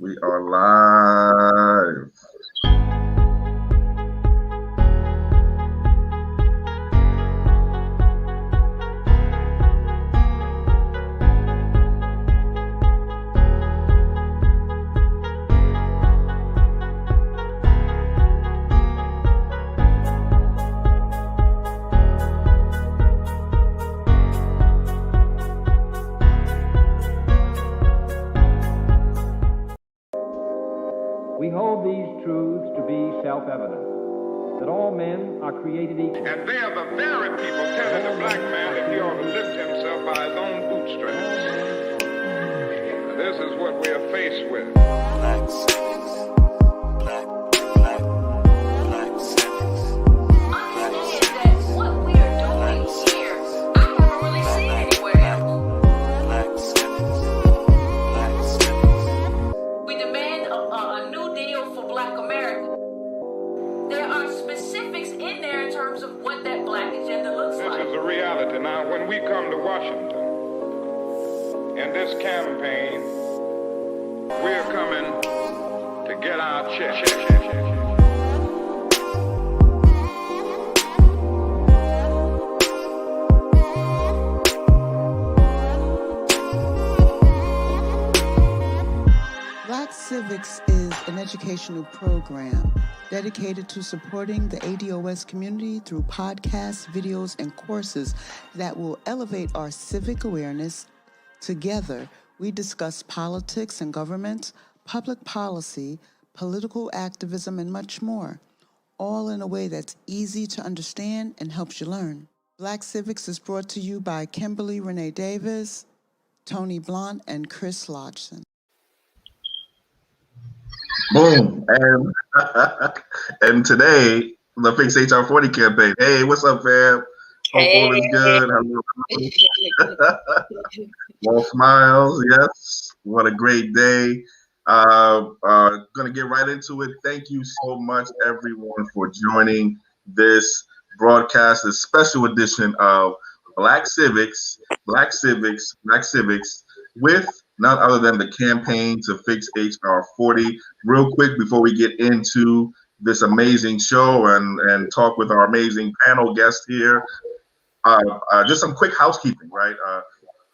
We are live. We hold these truths to be self-evident, that all men are created equal. And they are the very people telling the black man that he ought to lift himself by his own bootstraps. This is what we are faced with. Black civics. Black civics. Understand that what we are doing here, I haven't really seen anywhere else. Black civics. We demand a new deal for Black America. There are specifics in there in terms of what that Black agenda looks This like. is a reality. Now, when we come to Washington in this campaign, we're coming to get our check. Black Civics is an educational program dedicated to supporting the ADOS community through podcasts, videos, and courses that will elevate our civic awareness. Together, we discuss politics and government, public policy, political activism, and much more, all in a way that's easy to understand and helps you learn. Black Civics is brought to you by Kimberly Renee Davis, Tony Blunt, and Chris Lodgson. Boom. And and today, the Fix HR40 campaign. Hey, what's up, fam? Hope all is good. Hello. More smiles, yes. What a great day. Gonna get right into it. Thank you so much, everyone, for joining this broadcast, this special edition of Black Civics, with none other than the campaign to fix H.R.40. Real quick, before we get into this amazing show and talk with our amazing panel guest here, just some quick housekeeping, right?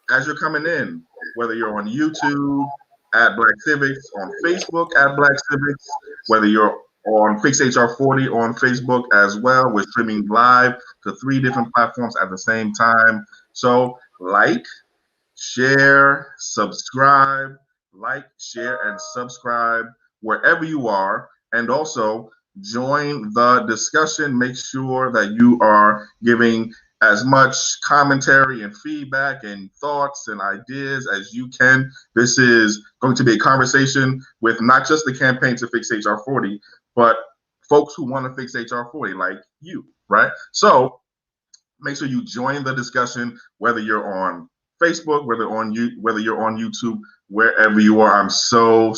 As you're coming in, whether you're on YouTube at Black Civics, on Facebook at Black Civics, whether you're on Fix HR40 on Facebook as well, we're streaming live to 3 different platforms at the same time. So like, share, subscribe, and subscribe wherever you are, and also join the discussion. Make sure that you are giving as much commentary and feedback and thoughts and ideas as you can. This is going to be a conversation with not just the campaign to fix HR40, but folks who want to fix HR40 like you, right? So make sure you join the discussion, whether you're on Facebook, whether you're on YouTube, wherever you are. I'm so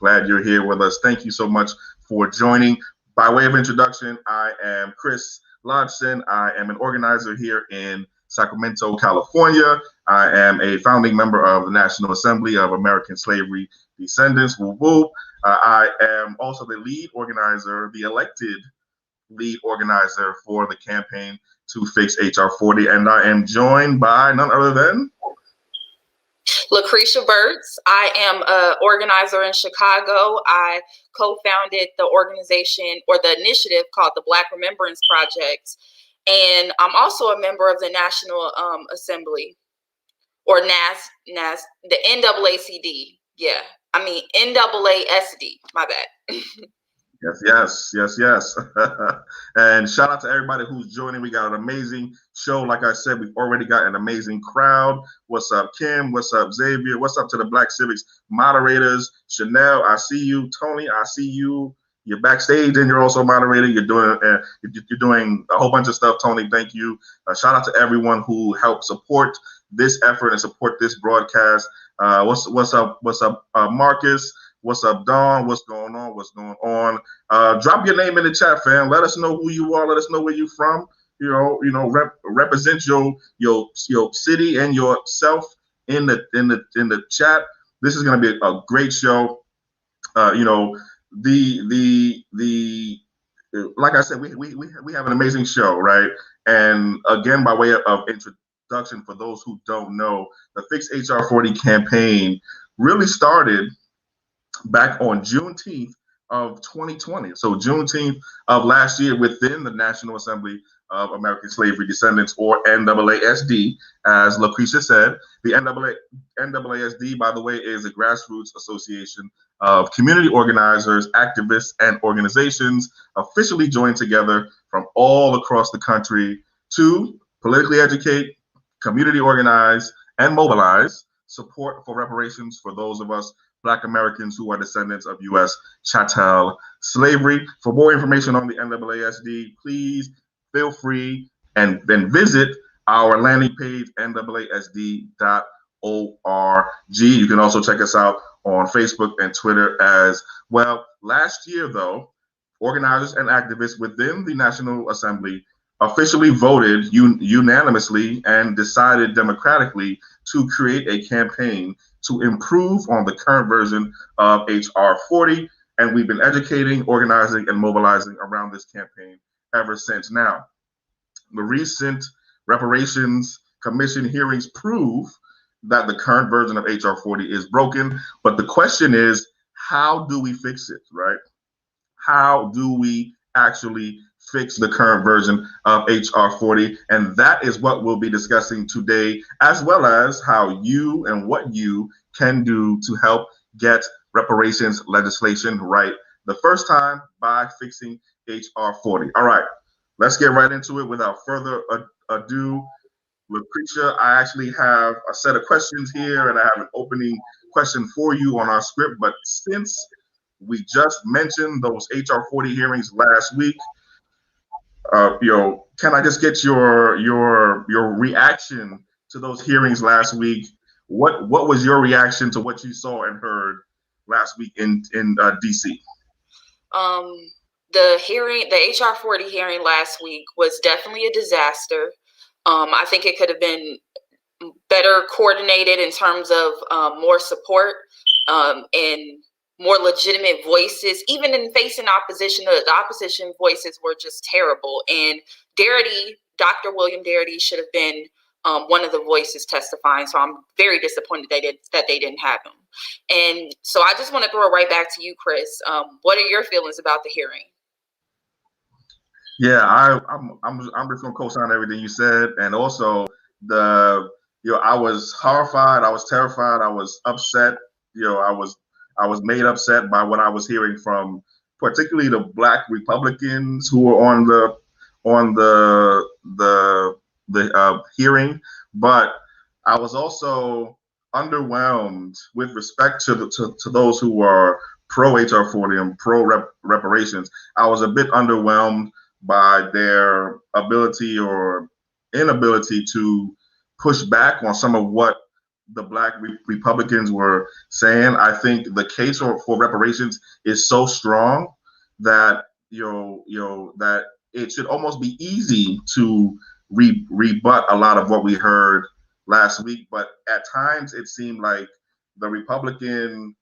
glad you're here with us. Thank you so much for joining. By way of introduction, I am Chris Lodgson. I am an organizer here in Sacramento, California. I am a founding member of the National Assembly of American Slavery Descendants. Woo woo. I am also the lead organizer, the elected lead organizer for the campaign to fix HR40, and I am joined by none other than Lucretia Burtz. I am an organizer in Chicago. I co-founded the organization or the initiative called the Black Remembrance Project, and I'm also a member of the National Assembly, or NAS, the NAACD. Yeah, I mean NAASD. My bad. Yes. And shout out to everybody who's joining. We got an amazing show. Like I said, we've already got an amazing crowd. What's up, Kim? What's up, Xavier? What's up to the Black Civics moderators? Chanel, I see you. Tony, I see you. You're backstage and you're also moderator. You're doing a whole bunch of stuff. Tony, thank you. Shout out to everyone who helped support this effort and support this broadcast. What's up, Marcus? What's up, Dawn? What's going on? Drop your name in the chat, fam. Let us know who you are. Let us know where you're from. Represent your city and yourself in the chat. This is going to be a great show. You know, the like I said, we have an amazing show, right? And again, by way of introduction, for those who don't know, the Fix HR40 campaign really started back on Juneteenth of 2020. So Juneteenth of last year, within the National Assembly of American Slavery Descendants, or NAASD, as Lucretia said. The NAASD, by the way, is a grassroots association of community organizers, activists, and organizations officially joined together from all across the country to politically educate, community organize, and mobilize support for reparations for those of us Black Americans who are descendants of U.S. chattel slavery. For more information on the NAASD, please feel free and then visit our landing page, naasd.org. You can also check us out on Facebook and Twitter as well. Last year, though, organizers and activists within the National Assembly officially voted unanimously and decided democratically to create a campaign to improve on the current version of H.R. 40. And we've been educating, organizing, and mobilizing around this campaign ever since. Now, the recent Reparations Commission hearings prove that the current version of H.R. 40 is broken. But the question is, how do we fix it, right? How do we actually fix the current version of H.R. 40? And that is what we'll be discussing today, as well as how you and what you can do to help get reparations legislation right the first time by fixing H.R. 40. All right, let's get right into it without further ado. Lucretia, I actually have a set of questions here, and I have an opening question for you on our script. But since we just mentioned those H.R. 40 hearings last week, can I just get your reaction to those hearings last week? What was your reaction to what you saw and heard last week in DC? The HR 40 hearing last week was definitely a disaster. I think it could have been better coordinated in terms of more support and more legitimate voices. Even in facing opposition, the opposition voices were just terrible. And Dr. William Darity should have been one of the voices testifying. So I'm very disappointed that they didn't have him. And so I just want to throw it right back to you, Chris. What are your feelings about the hearing? Yeah, I'm just gonna co-sign everything you said, and also I was horrified, I was terrified, I was upset. I was made upset by what I was hearing from particularly the Black Republicans who were on the hearing, but I was also underwhelmed with respect to those who are pro HR 40 and pro reparations. I was a bit underwhelmed by their ability or inability to push back on some of what the Black Republicans were saying. I think the case for reparations is so strong that that it should almost be easy to rebut a lot of what we heard last week. But at times it seemed like the Republican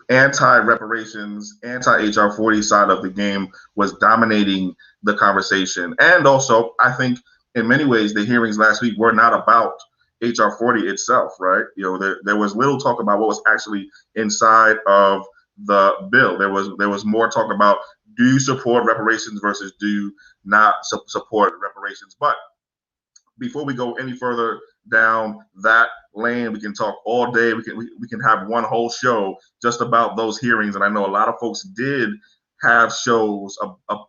anti-reparations, anti-HR 40 side of the game was dominating the conversation. And also, I think in many ways, the hearings last week were not about HR 40 itself, right? There was little talk about what was actually inside of the bill. There was more talk about, do you support reparations versus do you not support reparations? But before we go any further down that lane, we can talk all day. We can have one whole show just about those hearings, and I know a lot of folks did have shows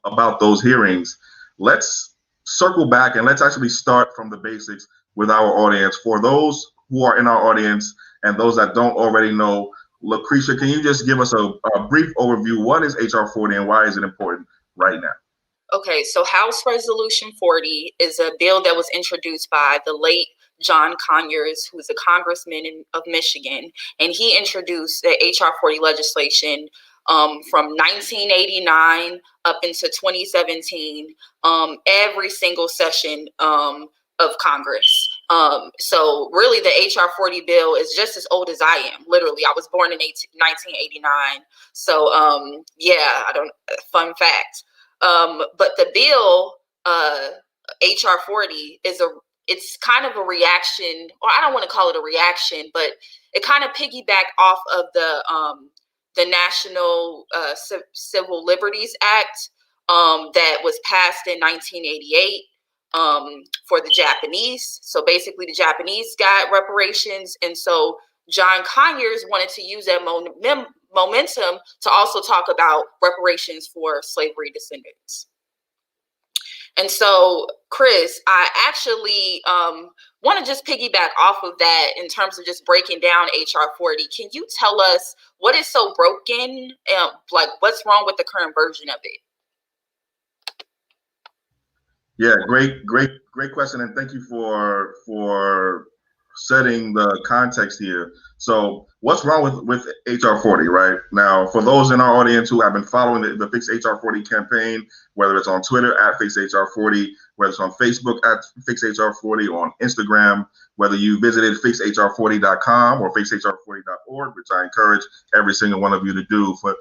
about those hearings. Let's circle back and let's actually start from the basics with our audience. For those who are in our audience and those that don't already know, Lucretia, can you just give us a brief overview? What is HR 40 and why is it important right now? Okay, so House Resolution 40 is a bill that was introduced by the late John Conyers, who is a congressman of Michigan, and he introduced the HR 40 legislation from 1989 up into 2017, every single session of Congress. So really the H.R. 40 bill is just as old as I am. Literally, I was born in 1989. So yeah, fun fact. But the bill, H.R. 40 it's kind of a reaction, or I don't want to call it a reaction, but it kind of piggybacked off of the National Civil Liberties Act that was passed in 1988 for the Japanese. So basically, the Japanese got reparations, and so John Conyers wanted to use that momentum to also talk about reparations for slavery descendants. And so, Chris, I actually want to just piggyback off of that in terms of just breaking down H.R. 40. Can you tell us what is so broken? Like, what's wrong with the current version of it? Yeah, great question, and thank you for setting the context here. So, what's wrong with H.R. 40, right? Now, for those in our audience who have been following the Fix H.R. 40 campaign, whether it's on Twitter at Fix H.R. 40, whether it's on Facebook at Fix H.R. 40, or on Instagram, whether you visited fixhr40.com or fixhr40.org, which I encourage every single one of you to do. For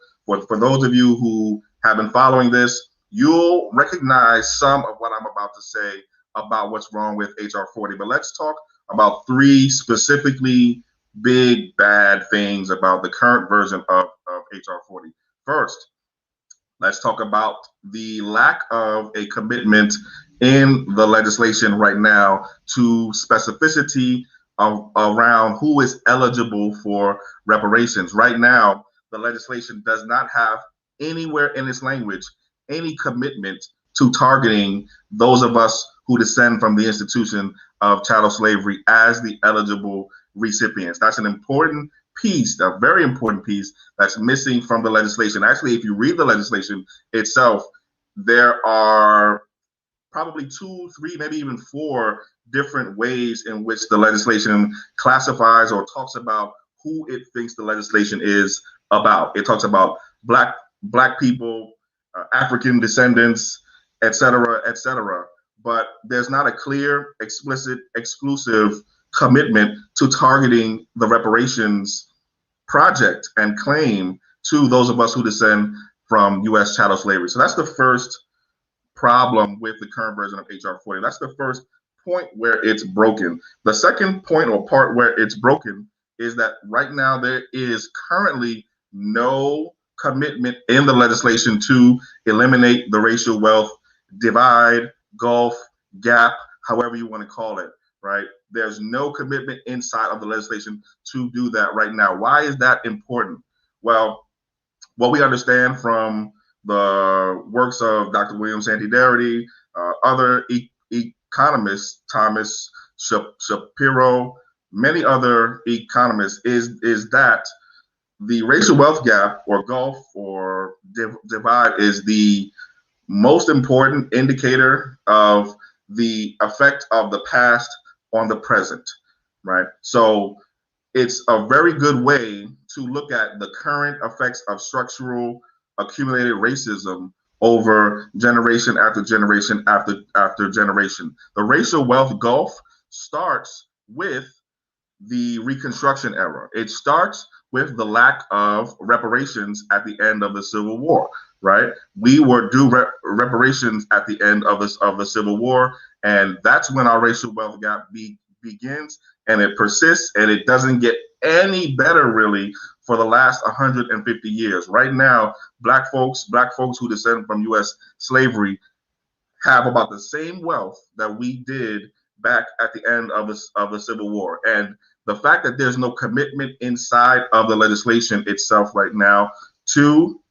those of you who have been following this, you'll recognize some of what I'm about to say about what's wrong with H.R. 40. But let's talk about three specifically big bad things about the current version of H.R. 40. First, let's talk about the lack of a commitment in the legislation right now to specificity around who is eligible for reparations. Right now, the legislation does not have anywhere in its language any commitment to targeting those of us who descend from the institution of chattel slavery as the eligible recipients. That's an important piece, a very important piece that's missing from the legislation. Actually, if you read the legislation itself, there are probably 2, 3, maybe even 4 different ways in which the legislation classifies or talks about who it thinks the legislation is about. It talks about black people, African descendants, et cetera, but there's not a clear, explicit, exclusive commitment to targeting the reparations project and claim to those of us who descend from U.S. chattel slavery. So that's the first problem with the current version of H.R. 40. That's the first point where it's broken. The second point or part where it's broken is that right now there is currently no commitment in the legislation to eliminate the racial wealth divide, gulf, gap, however you want to call it, right? There's no commitment inside of the legislation to do that right now. Why is that important? Well, what we understand from the works of Dr. William Sandy Darity, other economists, Thomas Shapiro, many other economists, is that the racial wealth gap or gulf or divide is the most important indicator of the effect of the past on the present, right? So it's a very good way to look at the current effects of structural accumulated racism over generation after generation after generation. The racial wealth gulf starts with the Reconstruction era. It starts with the lack of reparations at the end of the Civil War, right? We were due reparations at the end of the Civil War, and that's when our racial wealth gap begins, and it persists, and it doesn't get any better really for the last 150 years. Right now, black folks who descend from U.S. slavery have about the same wealth that we did back at the end of the Civil War. And the fact that there's no commitment inside of the legislation itself right now to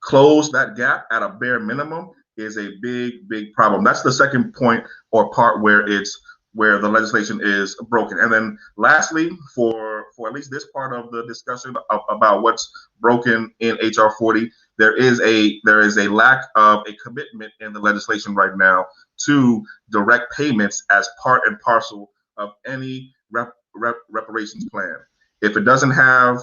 close that gap at a bare minimum is a big problem. That's the second point or part where the legislation is broken. And then lastly, for at least this part of the discussion about what's broken in H.R. 40, there is a lack of a commitment in the legislation right now to direct payments as part and parcel of any reparations plan. If it doesn't have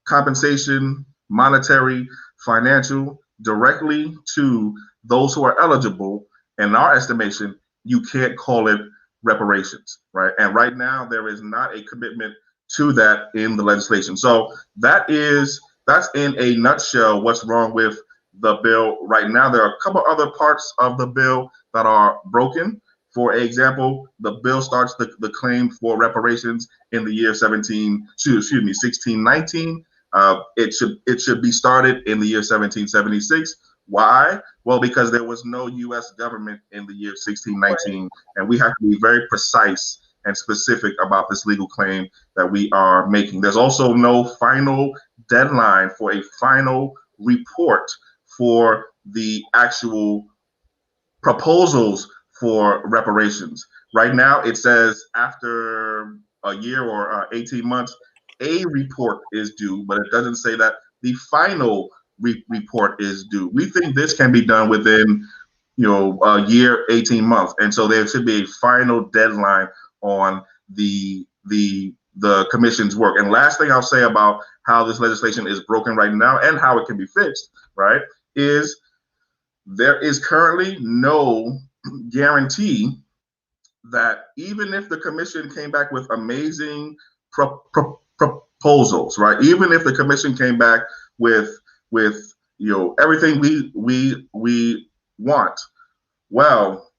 compensation, monetary, financial, directly to those who are eligible, in our estimation, you can't call it reparations, right? And right now there is not a commitment to that in the legislation. So that's in a nutshell what's wrong with the bill right now. There are a couple other parts of the bill that are broken. For example, the bill starts the claim for reparations in the year 1619. It should be started in the year 1776. Why? Well, because there was no U.S. government in the year 1619, and we have to be very precise and specific about this legal claim that we are making. There's also no final deadline for a final report for the actual proposals for reparations. Right now, it says after a year or 18 months, a report is due, but it doesn't say that the final report is due. We think this can be done within, a year, 18 months, and so there should be a final deadline on the commission's work. And last thing I'll say about how this legislation is broken right now and how it can be fixed, right, is there is currently no guarantee that even if the commission came back with amazing proposals, right, even if the commission came back with everything we want, well,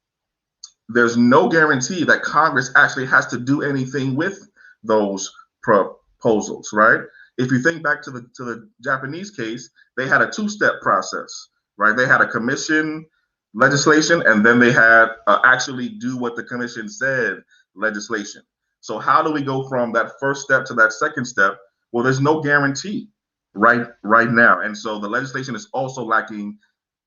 there's no guarantee that Congress actually has to do anything with those proposals, right? If you think back to the Japanese case, they had a two-step process, right? They had a commission legislation, and then they had actually do what the commission said legislation. So how do we go from that first step to that second step? Well, there's no guarantee right now. And so the legislation is also lacking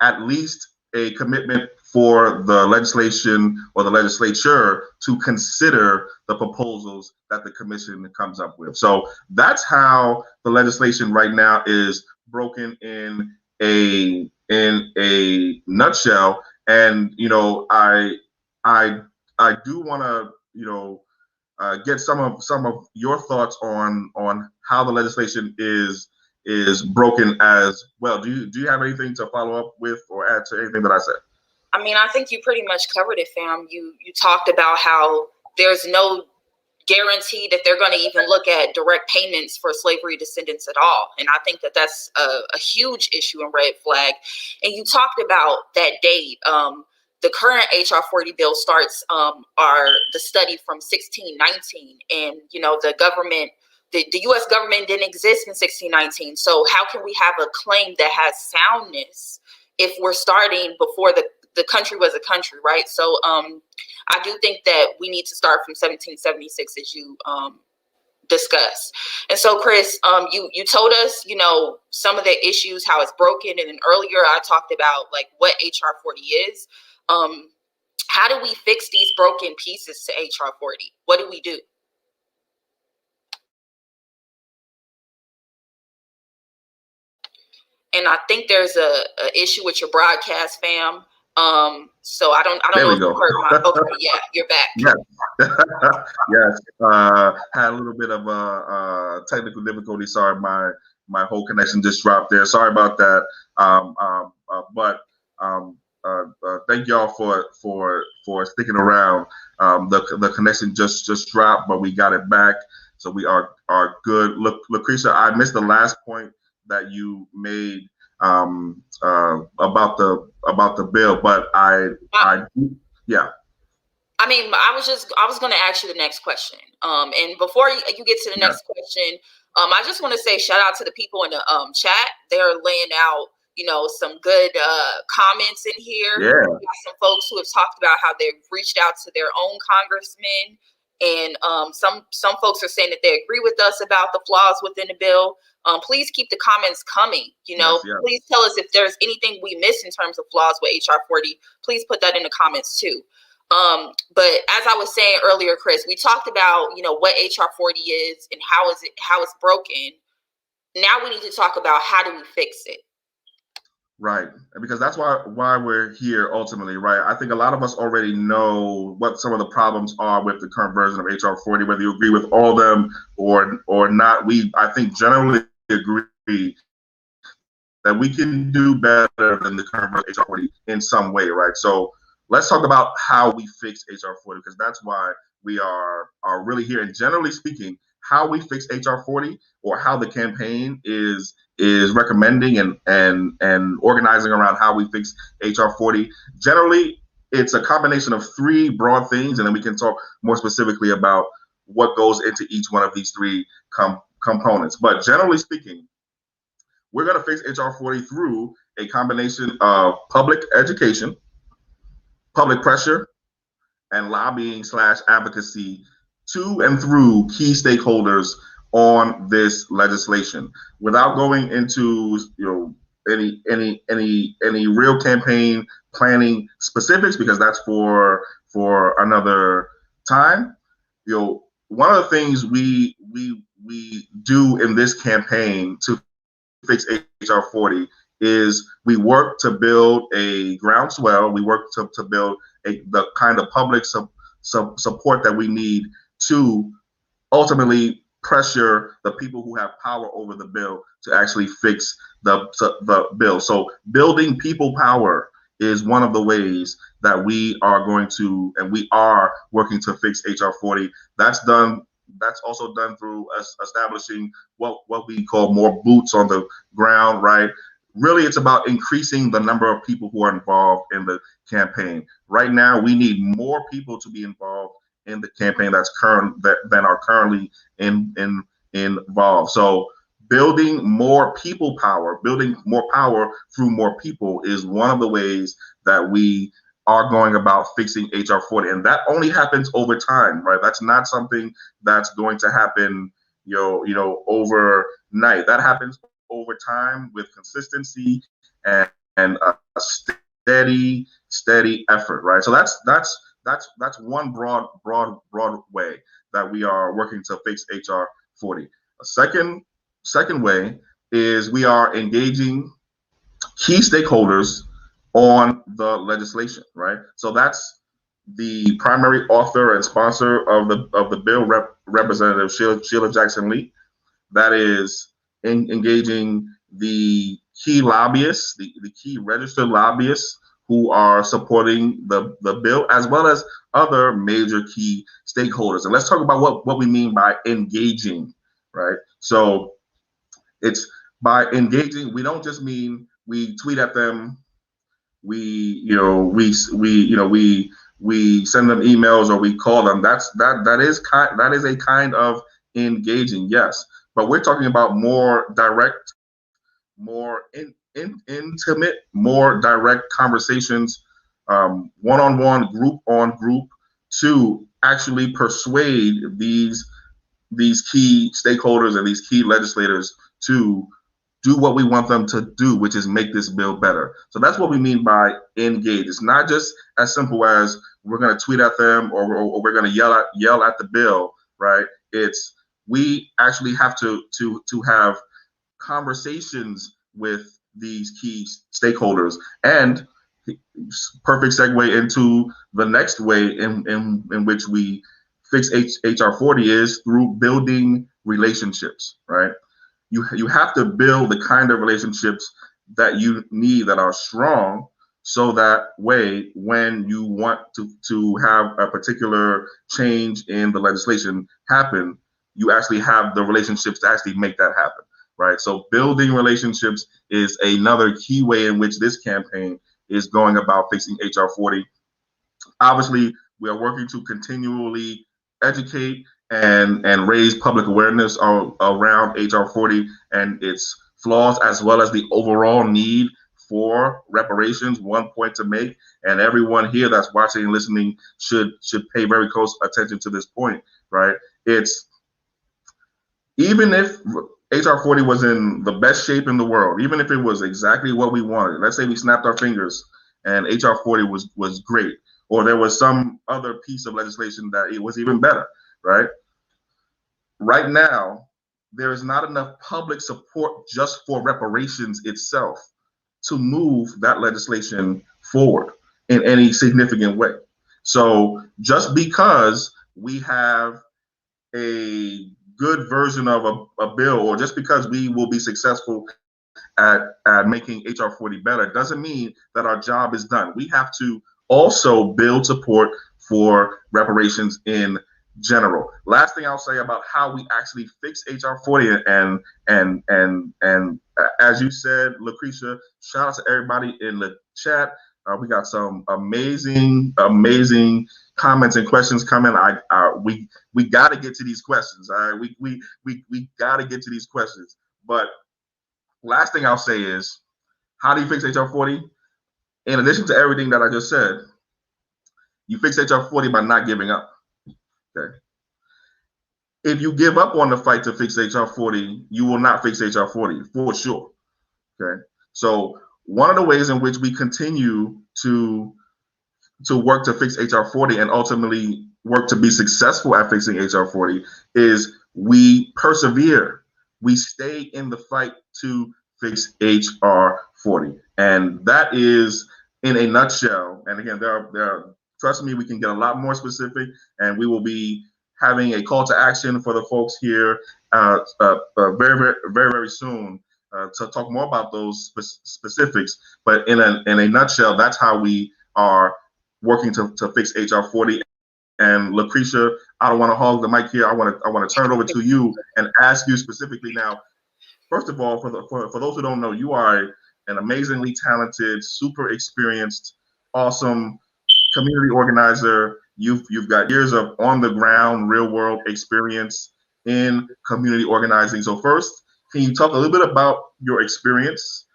at least a commitment for the legislation or the legislature to consider the proposals that the commission comes up with. So that's how the legislation right now is broken in a nutshell. And I do want to get some of your thoughts on how the legislation is broken as well. Do you have anything to follow up with or add to anything that I said? I mean, I think you pretty much covered it, fam. You talked about how there's no guarantee that they're going to even look at direct payments for slavery descendants at all. And I think that that's a huge issue and red flag. And you talked about that date. The current H.R.40 bill starts the study from 1619. And, the government, the U.S. government didn't exist in 1619. So how can we have a claim that has soundness if we're starting before the country was a country, right? So I do think that we need to start from 1776, as you discussed. And so, Chris, you told us, some of the issues, how it's broken. And then earlier I talked about like what H.R.40 is. How do we fix these broken pieces to H.R.40? What do we do? And I think there's a issue with your broadcast, fam. So I don't know if you heard my. Okay, yeah, you're back. Yes, yes. Had a little bit of a technical difficulty. Sorry, my whole connection just dropped there. Sorry about that. But thank y'all for sticking around. The connection just dropped, but we got it back, so we are good. Look, Lucretia, I missed the last point that you made about the bill, but yeah. I mean, I was going to ask you the next question. And before you get to the next question, I just want to say shout out to the people in the chat. They're laying out, some good comments in here. Yeah. We got some folks who have talked about how they've reached out to their own congressmen, and some folks are saying that they agree with us about the flaws within the bill. Please keep the comments coming. Yes. Please tell us if there's anything we miss in terms of flaws with HR40. Please put that in the comments too. But as I was saying earlier, Chris, we talked about, what HR40 is and how it's broken. Now we need to talk about how do we fix it. Right, because that's why we're here ultimately, right? I think a lot of us already know what some of the problems are with the current version of HR40, whether you agree with all of them or not. I think generally agree that we can do better than the current version of HR40 in some way, right? So let's talk about how we fix H.R. 40, because that's why we are really here. And generally speaking, how we fix H.R. 40, or how the campaign is recommending and organizing around how we fix H.R. 40. Generally, it's a combination of three broad things, and then we can talk more specifically about what goes into each one of these three components. But generally speaking, we're going to fix H.R. 40 through a combination of public education, public pressure, and lobbying / advocacy to and through key stakeholders on this legislation. Without going into any real campaign planning specifics, because that's for another time. One of the things we do in this campaign to fix H.R. 40 is we work to build a groundswell. We work to build the kind of public support that we need to ultimately pressure the people who have power over the bill to actually fix the bill. So building people power is one of the ways that we are going to, and we are working to fix H.R. 40. That's also done through us establishing what we call more boots on the ground, right? Really, it's about increasing the number of people who are involved in the campaign. Right now, we need more people to be involved in the campaign than are currently involved. So building more people power, building more power through more people is one of the ways that we are going about fixing H.R. 40. And that only happens over time, right? That's not something that's going to happen, overnight. That happens over time with consistency and a steady effort, right? So that's one broad way that we are working to fix H.R. 40. A second way is we are engaging key stakeholders on the legislation, right? So that's the primary author and sponsor of the bill, Representative Sheila Jackson Lee. That is engaging the key lobbyists, the key registered lobbyists who are supporting the bill, as well as other major key stakeholders. And let's talk about what we mean by engaging, right? So it's by engaging, we don't just mean we tweet at them, we send them emails or we call them. That is a kind of engaging, yes. But we're talking about more direct, more intimate, more direct conversations, one-on-one, group on group, to actually persuade these key stakeholders and these key legislators to do what we want them to do, which is make this bill better. So that's what we mean by engage. It's not just as simple as we're going to tweet at them or we're going to yell at the bill, right? It's we actually have to have conversations with these key stakeholders. And perfect segue into the next way in which we fix H.R. 40 is through building relationships, right? You have to build the kind of relationships that you need that are strong, so that way when you want to have a particular change in the legislation happen, you actually have the relationships to actually make that happen, right? So building relationships is another key way in which this campaign is going about fixing H.R. 40. Obviously, we are working to continually educate and raise public awareness around H.R. 40 and its flaws, as well as the overall need for reparations. One point to make, and everyone here that's watching and listening should pay very close attention to this point, right? It's even if H.R. 40 was in the best shape in the world, even if it was exactly what we wanted, let's say we snapped our fingers and H.R. 40 was great, or there was some other piece of legislation that it was even better, right? Right now, there is not enough public support just for reparations itself to move that legislation forward in any significant way. So just because we have a good version of a bill, or just because we will be successful at making H.R. 40 better, doesn't mean that our job is done. We have to also build support for reparations in general. Last thing I'll say about how we actually fix HR 40, and as you said, Lucretia, shout out to everybody in the chat. We got some amazing comments and questions coming. We got to get to these questions. All right, we got to get to these questions. But last thing I'll say is, how do you fix HR 40? In addition to everything that I just said, you fix HR 40 by not giving up. Okay. If you give up on the fight to fix HR 40, you will not fix HR 40 for sure. Okay. So one of the ways in which we continue to work to fix HR 40 and ultimately work to be successful at fixing HR 40 is we persevere. We stay in the fight to fix HR 40. And that is, in a nutshell, and again, there are, trust me, we can get a lot more specific, and we will be having a call to action for the folks here very soon to talk more about those specifics. But in a nutshell, that's how we are working to fix HR 40. And Lucretia, I don't want to hog the mic here. I want to turn it over to you and ask you specifically now. First of all, for those who don't know, you are an amazingly talented, super experienced, awesome community organizer. You've got years of on the ground, real world experience in community organizing. So first, can you talk a little bit about your experience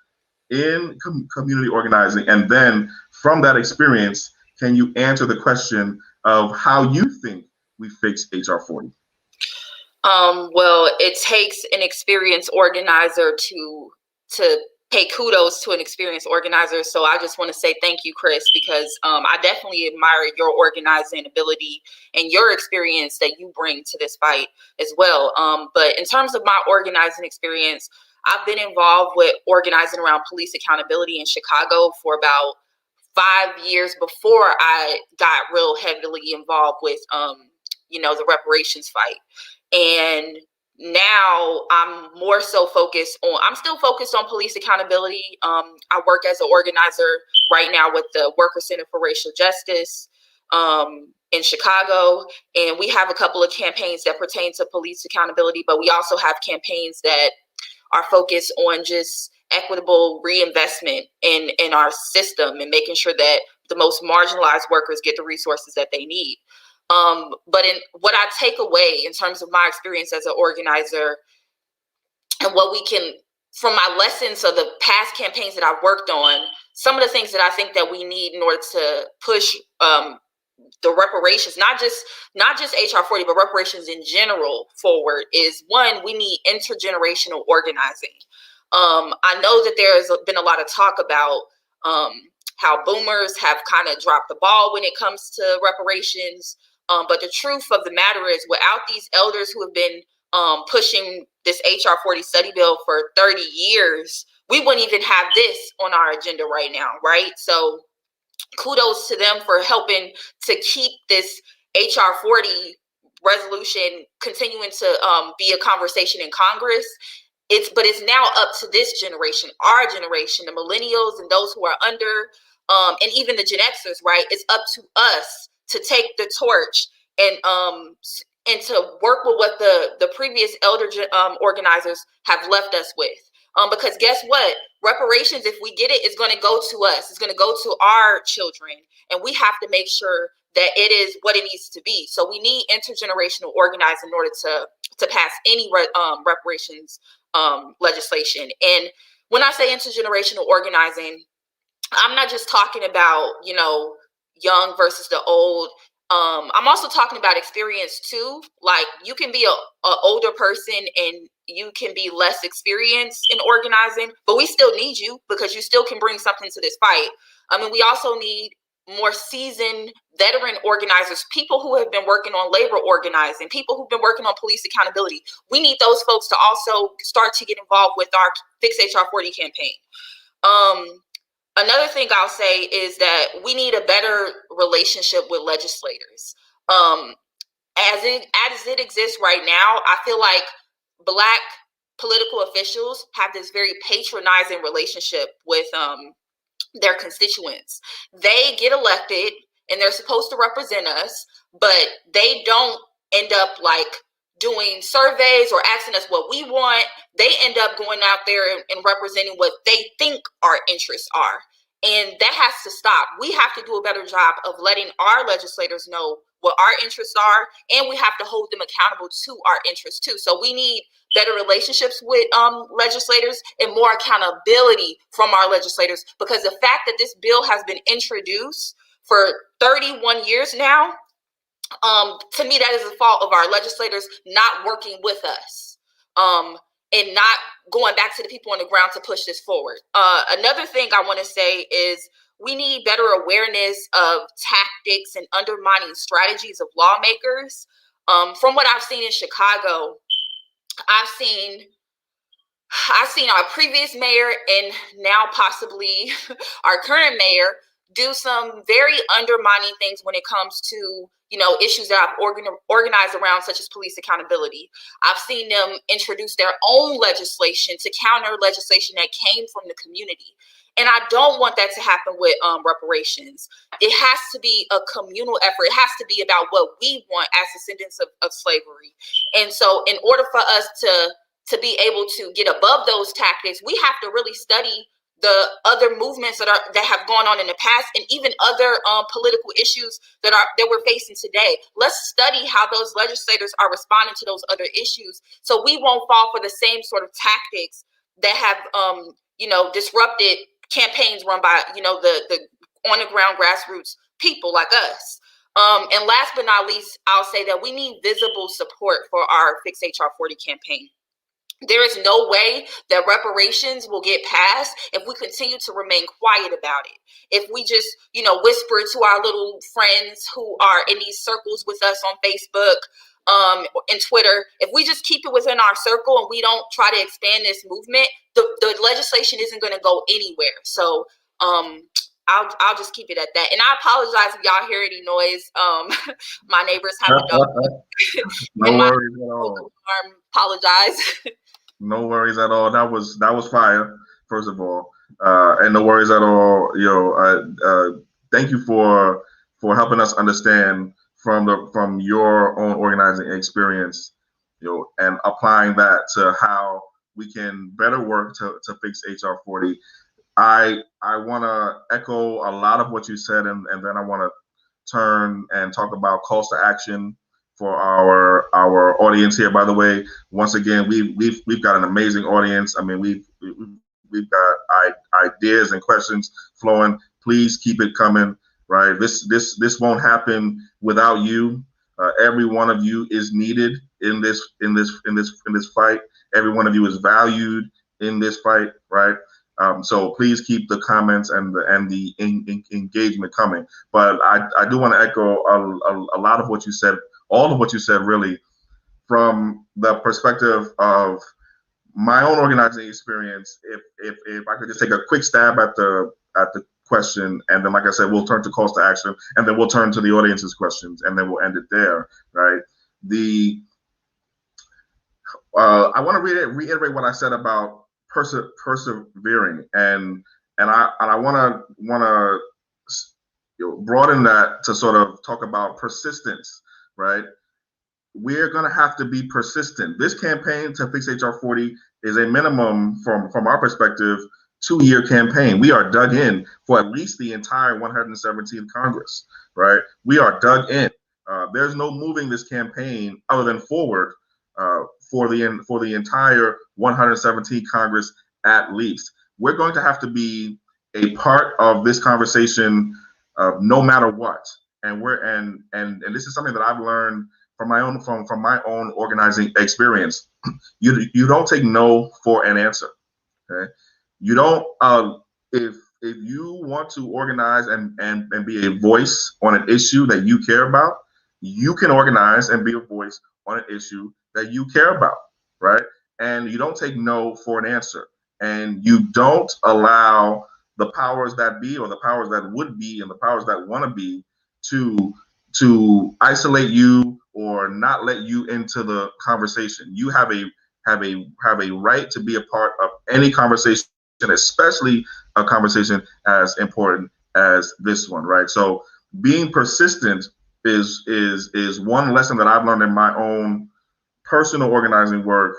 in community organizing, and then from that experience, can you answer the question of how you think we fix HR 40? Well, it takes an experienced organizer to pay kudos to an experienced organizer. So I just want to say thank you, Chris, because I definitely admire your organizing ability and your experience that you bring to this fight as well. But in terms of my organizing experience, I've been involved with organizing around police accountability in Chicago for about 5 years before I got real heavily involved with, the reparations fight. And now I'm still focused on police accountability. I work as an organizer right now with the Worker Center for Racial Justice in Chicago. And we have a couple of campaigns that pertain to police accountability, but we also have campaigns that are focused on just equitable reinvestment in our system and making sure that the most marginalized workers get the resources that they need. But in what I take away in terms of my experience as an organizer and what we can, from my lessons of the past campaigns that I've worked on, some of the things that I think that we need in order to push the reparations, not just HR 40, but reparations in general forward is, one, we need intergenerational organizing. I know that there has been a lot of talk about how boomers have kind of dropped the ball when it comes to reparations. But the truth of the matter is, without these elders who have been pushing this HR 40 study bill for 30 years, we wouldn't even have this on our agenda right now, right? So kudos to them for helping to keep this HR 40 resolution continuing to be a conversation in Congress. But it's now up to this generation, our generation, the millennials and those who are under, and even the Gen Xers, right? It's up to us to take the torch and to work with what the previous elder organizers have left us with. Because guess what? Reparations, if we get it, is going to go to us. It's going to go to our children. And we have to make sure that it is what it needs to be. So we need intergenerational organizing in order to pass any reparations legislation. And when I say intergenerational organizing, I'm not just talking about, young versus the old. I'm also talking about experience too. Like, you can be a older person and you can be less experienced in organizing, but we still need you because you still can bring something to this fight. I mean, we also need more seasoned veteran organizers, people who have been working on labor organizing, people who've been working on police accountability. We need those folks to also start to get involved with our Fix HR 40 campaign. Another thing I'll say is that we need a better relationship with legislators. As it exists right now, I feel like Black political officials have this very patronizing relationship with their constituents. They get elected and they're supposed to represent us, but they don't end up like doing surveys or asking us what we want. They end up going out there and representing what they think our interests are. And that has to stop. We have to do a better job of letting our legislators know what our interests are, and we have to hold them accountable to our interests too. So we need better relationships with legislators and more accountability from our legislators, because the fact that this bill has been introduced for 31 years now, to me, that is the fault of our legislators not working with us, and not going back to the people on the ground to push this forward. Another thing I want to say is we need better awareness of tactics and undermining strategies of lawmakers. From what I've seen in Chicago, I've seen our previous mayor and now possibly our current mayor do some very undermining things when it comes to, issues that I've organized around, such as police accountability. I've seen them introduce their own legislation to counter legislation that came from the community. And I don't want that to happen with reparations. It has to be a communal effort. It has to be about what we want as descendants of slavery. And so in order for us to be able to get above those tactics, we have to really study the other movements that have gone on in the past, and even other political issues that we're facing today. Let's study how those legislators are responding to those other issues, so we won't fall for the same sort of tactics that have disrupted campaigns run by the on the ground grassroots people like us. And last but not least, I'll say that we need visible support for our Fix H.R.40 campaign. There is no way that reparations will get passed if we continue to remain quiet about it. If we just, whisper to our little friends who are in these circles with us on Facebook and Twitter, if we just keep it within our circle and we don't try to expand this movement, the legislation isn't going to go anywhere. So I'll just keep it at that. And I apologize if y'all hear any noise. My neighbors have a dog. No worries at all. Apologize. No worries at all. That was fire, first of all, and no worries at all. Thank you for helping us understand from your own organizing experience, and applying that to how we can better work to fix HR40. I want to echo a lot of what you said, and then I want to turn and talk about calls to action for our audience here. By the way, once again, we've got an amazing audience. I mean, we've got ideas and questions flowing. Please keep it coming. Right, this won't happen without you. Every one of you is needed in this fight. Every one of you is valued in this fight. Right. So please keep the comments and the engagement coming. But I do want to echo a lot of what you said. All of what you said, really, from the perspective of my own organizing experience. If I could just take a quick stab at the question, and then, like I said, we'll turn to calls to action, and then we'll turn to the audience's questions, and then we'll end it there. Right? I want to reiterate what I said about persevering, and I want to broaden that to sort of talk about persistence. Right, we're going to have to be persistent. This campaign to fix HR40 is a minimum, from our perspective, 2-year campaign. We are dug in for at least the entire 117th Congress. Right, we are dug in. There's no moving this campaign other than forward for the entire 117th Congress at least. We're going to have to be a part of this conversation no matter what. And this is something that I've learned from my own organizing experience. You don't take no for an answer. Okay, you don't. If you want to organize and be a voice on an issue that you care about, you can organize and be a voice on an issue that you care about, right? And you don't take no for an answer, and you don't allow the powers that be, or the powers that would be, and the powers that want to be, to isolate you or not let you into the conversation. You have a right to be a part of any conversation especially a conversation as important as this one, right? So being persistent is one lesson that I've learned in my own personal organizing work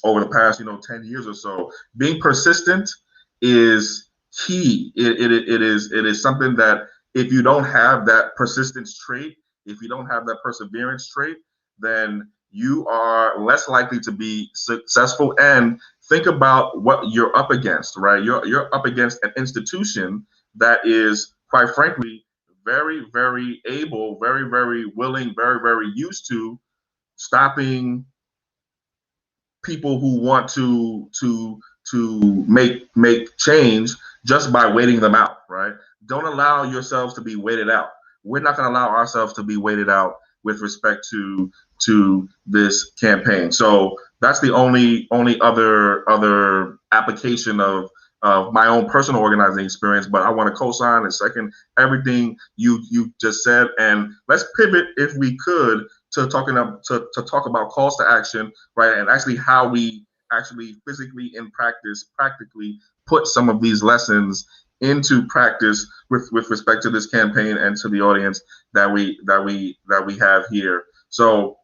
over the past 10 years or so. Being persistent is key. It is something that if you don't have that persistence trait, if you don't have that perseverance trait, then you are less likely to be successful. And think about what you're up against, right? You're up against an institution that is, quite frankly, very, very able, very, very willing, very, very used to stopping people who want to make change just by waiting them out, right? Don't allow yourselves to be waited out. We're not going to allow ourselves to be waited out with respect to this campaign. So that's the only other application of my own personal organizing experience. But I want to co-sign and second everything you just said. And let's pivot, if we could, to talk about calls to action, right? And actually how we actually physically in practice, practically put some of these lessons into practice with respect to this campaign and to the audience that we have here. So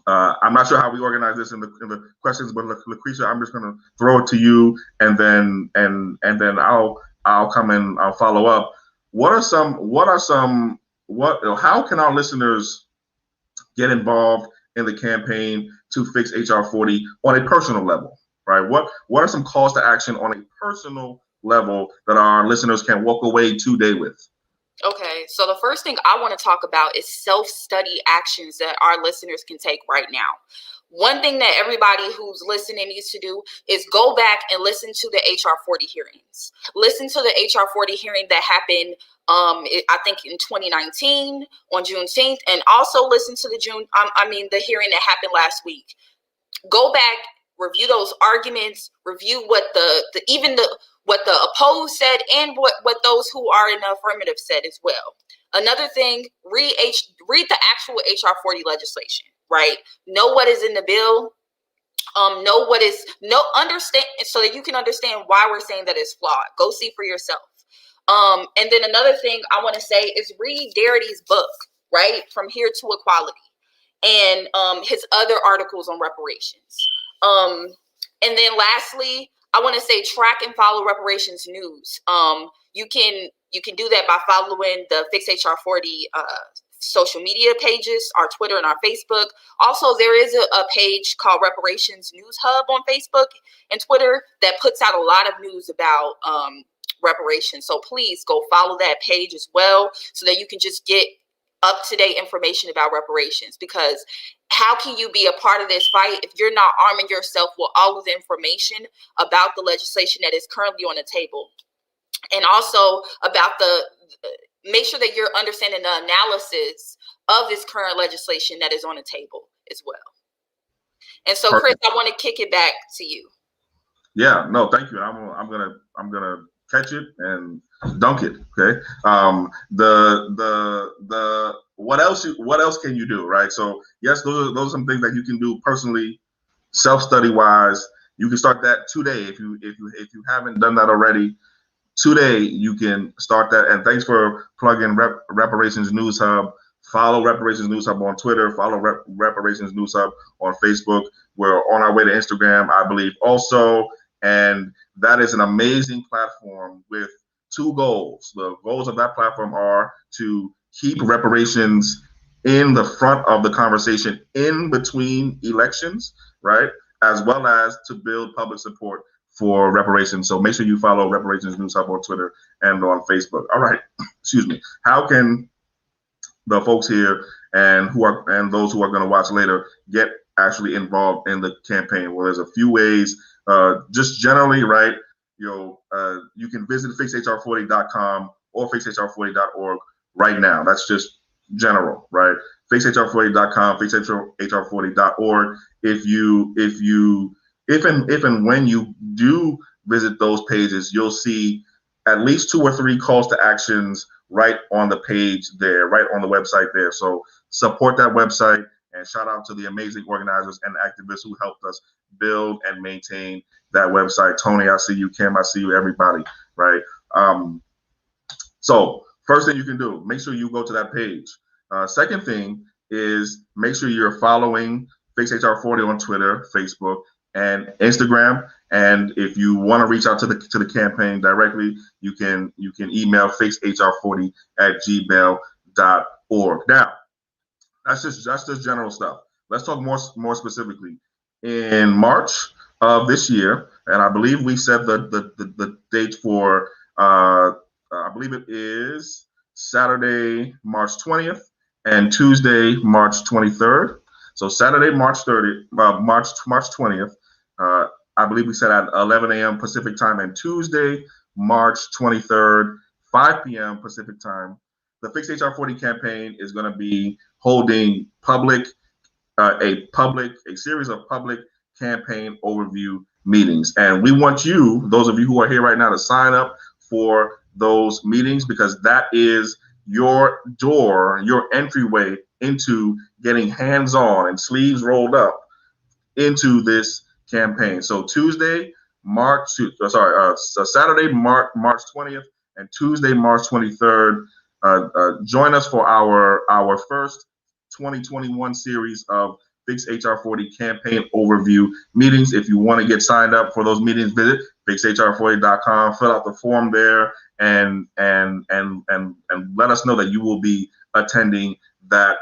I'm not sure how we organize this in the questions, but Lucretia, I'm just going to throw it to you, and then I'll come and I'll follow up. How can our listeners get involved in the campaign to fix H.R. 40 on a personal level, right? What are some calls to action on a personal level that our listeners can walk away today with? Okay, so the first thing I want to talk about is self-study actions that our listeners can take right now. One thing that everybody who's listening needs to do is go back and listen to the H.R. 40 hearings. Listen to the H.R. 40 hearing that happened, I think in 2019 on Juneteenth, and also listen to the hearing that happened last week. Go back, review those arguments, review what what the opposed said and what those who are in the affirmative said as well. Another thing, read the actual H.R. 40 legislation, right? Know what is in the bill. Understand, so that you can understand why we're saying that it's flawed. Go see for yourself. And then another thing I want to say is read Darity's book, right? From Here to Equality, and his other articles on reparations. And then lastly, I want to say track and follow reparations news. You can do that by following the Fix H.R. 40 social media pages, our Twitter and our Facebook. Also, there is a page called Reparations News Hub on Facebook and Twitter that puts out a lot of news about reparations. So please go follow that page as well, so that you can just get up-to-date information about reparations. Because how can you be a part of this fight if you're not arming yourself with all of the information about the legislation that is currently on the table? And also about make sure that you're understanding the analysis of this current legislation that is on the table as well. And so, Chris, I want to kick it back to you. Yeah, no, thank you. I'm gonna catch it and dunk it. Okay. What else can you do, right? So yes, those are some things that you can do personally, self-study wise. You can start that today if you haven't done that already. Today you can start that. And thanks for plugging Reparations News Hub. Follow Reparations News Hub on Twitter. Follow Reparations News Hub on Facebook. We're on our way to Instagram, I believe, also. And that is an amazing platform with two goals. The goals of that platform are to keep reparations in the front of the conversation in between elections, right? As well as to build public support for reparations. So make sure you follow Reparations News Hub on Twitter and on Facebook. All right, excuse me. How can the folks here and those who are going to watch later get actually involved in the campaign? Well, there's a few ways. Just generally, right? You can visit fixhr40.com or fixhr40.org right now. That's just general, right? Fixhr40.com, fixhr40.org. If and when you do visit those pages, you'll see at least 2 or 3 calls to actions right on the page there, right on the website there. So support that website, and shout out to the amazing organizers and activists who helped us build and maintain that website. Tony, I see you. Kim, I see you. Everybody, right? So first thing you can do, make sure you go to that page. Second thing is make sure you're following Fix HR40 on Twitter, Facebook, and Instagram. And if you want to reach out to the campaign directly, you can email fixhr40@gmail.org. Now, that's just general stuff. Let's talk more specifically. In March of this year, and I believe we set the date for I believe it is Saturday, March 20th, and Tuesday, March 23rd. So Saturday, March 20th. I believe we set at 11 a.m. Pacific time, and Tuesday, March 23rd, 5 p.m. Pacific time. The Fix HR40 campaign is going to be holding a series of public campaign overview meetings, and we want you, those of you who are here right now, to sign up for those meetings, because that is your door, your entryway into getting hands-on and sleeves rolled up into this campaign. So Saturday, March 20th and Tuesday, March 23rd. Join us for our first 2021 series of Fix HR40 campaign overview meetings. If you want to get signed up for those meetings, visit fixhr40.com, fill out the form there, and let us know that you will be attending that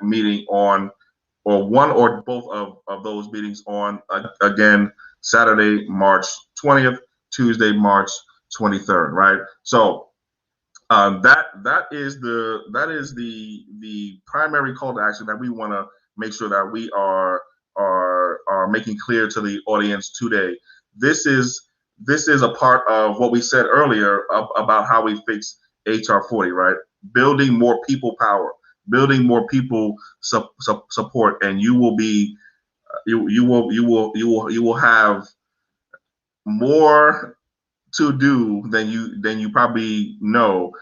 meeting on, or one or both of those meetings on, again, Saturday, March 20th, Tuesday, March 23rd, right? So that is the primary call to action that we want to make sure that we are making clear to the audience today. This is a part of what we said earlier about how we fix HR40, right? Building more people power, building more people support, and you will have more to do than you probably know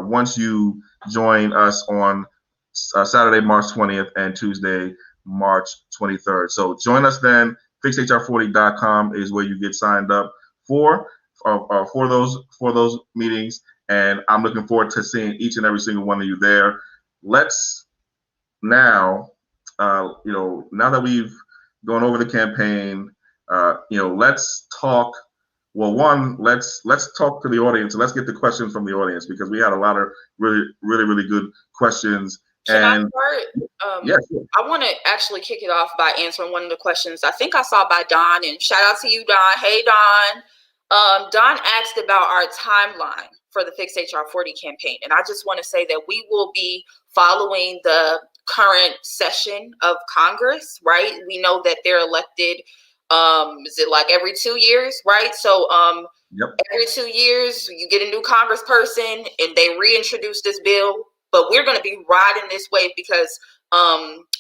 once you join us on Saturday, March 20th and Tuesday, March 23rd. So join us then. FixHR40.com is where you get signed up for those meetings, and I'm looking forward to seeing each and every single one of you there. Let's now, now that we've gone over the campaign, let's talk. Well, let's talk to the audience. Let's get the questions from the audience, because we had a lot of really good questions. Can I start? Yes. I want to actually kick it off by answering one of the questions I think I saw by Don, and shout out to you, Don. Hey, Don. Don asked about our timeline for the Fix HR40 campaign, and I just want to say that we will be following the current session of Congress, right? We know that they're elected, is it like every 2 years, right? So Yep. Every 2 years you get a new congressperson and they reintroduce this bill. But we're going to be riding this wave because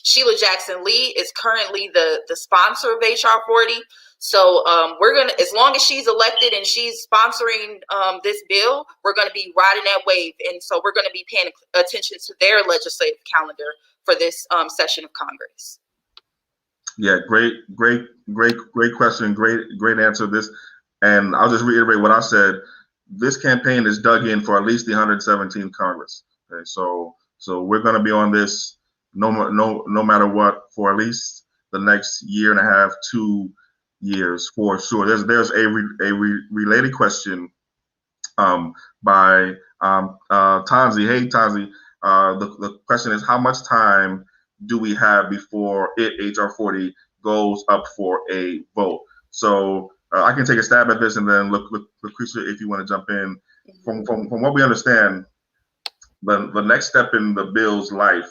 Sheila Jackson Lee is currently the sponsor of HR40. So we're going to, as long as she's elected and she's sponsoring this bill, we're going to be riding that wave. And so we're going to be paying attention to their legislative calendar for this session of Congress. Yeah, great question. Great answer. And I'll just reiterate what I said. This campaign is dug in for at least the 117th Congress. Okay, so we're going to be on this no matter what for at least the next year and a half, 2 years for sure. There's a related question by Tanzi. Hey Tanzi, the question is, how much time do we have before HR40 goes up for a vote? So I can take a stab at this, and then look, Lucretia, if you want to jump in. From what we understand, the next step in the bill's life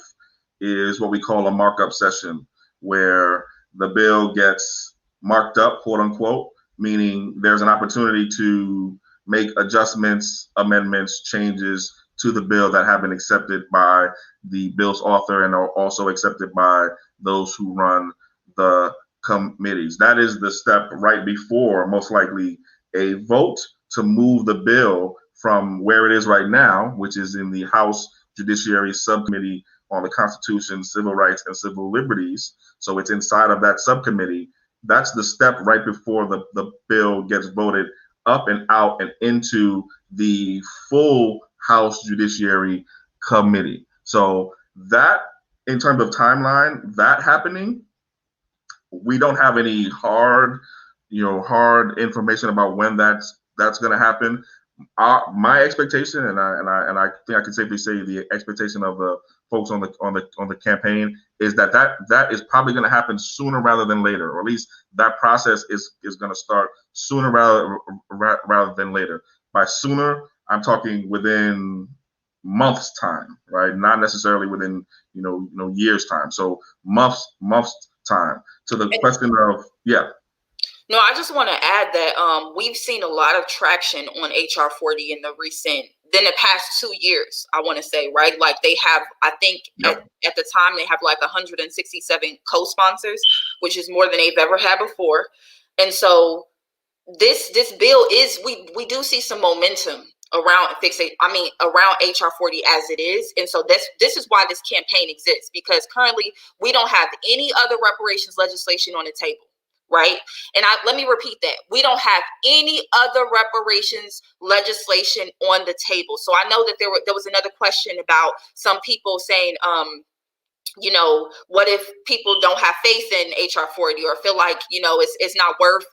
is what we call a markup session, where the bill gets marked up, quote unquote, meaning there's an opportunity to make adjustments, amendments, changes to the bill that have been accepted by the bill's author and are also accepted by those who run the committees. That is the step right before, most likely, a vote to move the bill from where it is right now, which is in the House Judiciary Subcommittee on the Constitution, Civil Rights, and Civil Liberties. So it's inside of that subcommittee, that's the step right before the bill gets voted up and out and into the full House Judiciary Committee. So that, in terms of timeline, that happening, we don't have any hard information about when that's going to happen. My expectation, and I think I can safely say the expectation of the folks on the campaign, is that is probably going to happen sooner rather than later, or at least that process is going to start sooner rather than later. By sooner, I'm talking within months time, right? Not necessarily within years time. So months time. To the question of No, I just want to add that we've seen a lot of traction on H.R. 40 in the past 2 years, I want to say, right? Like they have, I think at the time they have like 167 co-sponsors, which is more than they've ever had before. And so this bill is, we do see some momentum around around H.R. 40 as it is. And so this is why this campaign exists, because currently we don't have any other reparations legislation on the table. Right. And let me repeat that. We don't have any other reparations legislation on the table. So I know that there was another question about some people saying, what if people don't have faith in H.R. 40 or feel like, it's not worth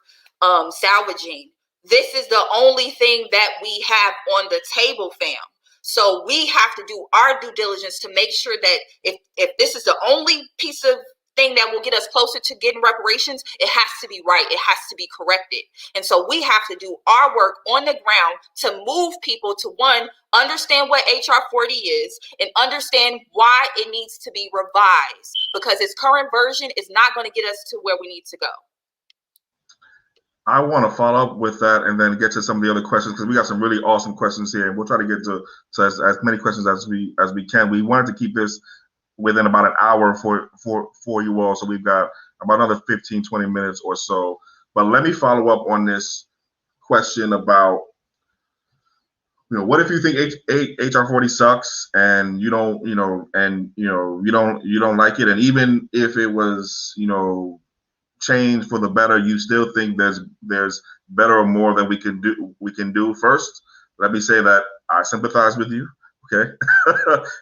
salvaging? This is the only thing that we have on the table, fam. So we have to do our due diligence to make sure that if this is the only piece of thing that will get us closer to getting reparations, it has to be right. It has to be corrected. And so we have to do our work on the ground to move people to, one, understand what H.R. 40 is and understand why it needs to be revised, because its current version is not going to get us to where we need to go. I want to follow up with that and then get to some of the other questions, because we got some really awesome questions here, and we'll try to get to as many questions as we can. We wanted to keep this within about an hour for you all, so we've got about another 15-20 minutes or so. But let me follow up on this question about, what if you think H.R. 40 sucks and you don't like it, and even if it was change for the better, you still think there's better or more that we can do? First, let me say that I sympathize with you. Okay,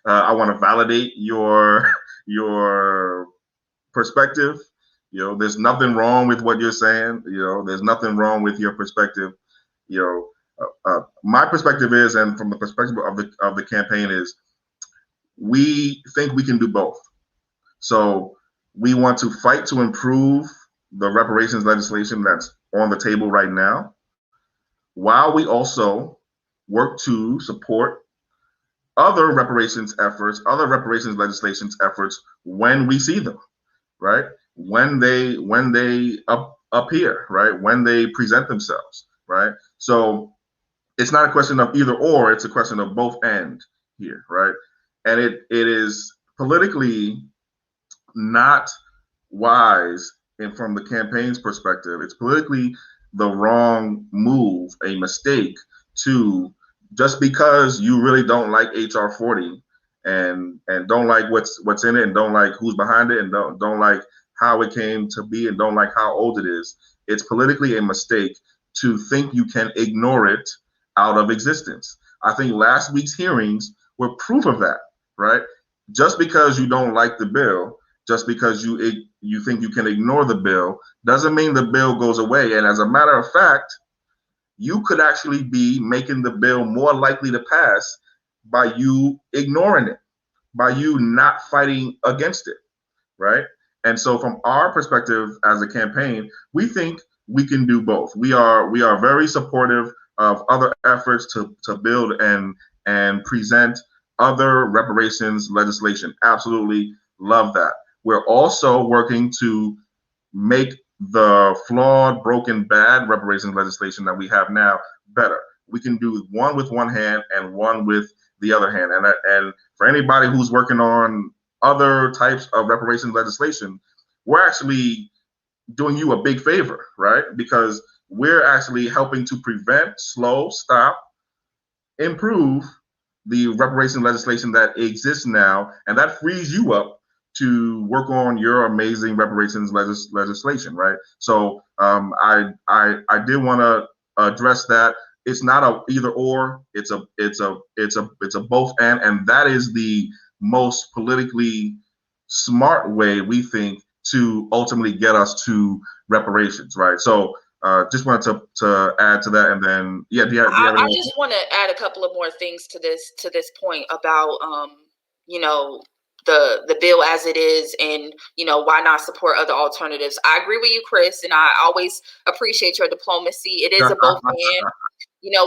I want to validate your perspective. There's nothing wrong with what you're saying. There's nothing wrong with your perspective. My perspective is, and from the perspective of the campaign, is we think we can do both. So we want to fight to improve the reparations legislation that's on the table right now, while we also work to support other reparations legislations efforts when we see them, right? When they appear, right? When they present themselves, right? So it's not a question of either or, it's a question of both and here, right? And it is politically not wise, and from the campaign's perspective, it's politically the wrong move, a mistake, to, just because you really don't like H.R. 40 and don't like what's in it, and don't like who's behind it, and don't like how it came to be, and don't like how old it is, it's politically a mistake to think you can ignore it out of existence. I think last week's hearings were proof of that, right? Just because you don't like the bill, just because you think you can ignore the bill, doesn't mean the bill goes away. And as a matter of fact, you could actually be making the bill more likely to pass by you ignoring it, by you not fighting against it, right? And so from our perspective as a campaign, we think we can do both. We are very supportive of other efforts to build and present other reparations legislation. Absolutely love that. We're also working to make the flawed, broken, bad reparations legislation that we have now better. We can do one with one hand and one with the other hand. And for anybody who's working on other types of reparations legislation, we're actually doing you a big favor, right? Because we're actually helping to prevent, slow, stop, improve the reparations legislation that exists now, and that frees you up to work on your amazing reparations legislation, right? So I did want to address that. It's not a either or. It's a both and that is the most politically smart way, we think, to ultimately get us to reparations, right? So just wanted to add to that, and then do you have I just want to add a couple of more things to this point about the bill as it is, and why not support other alternatives. I agree with you, Chris, and I always appreciate your diplomacy. It is a both and.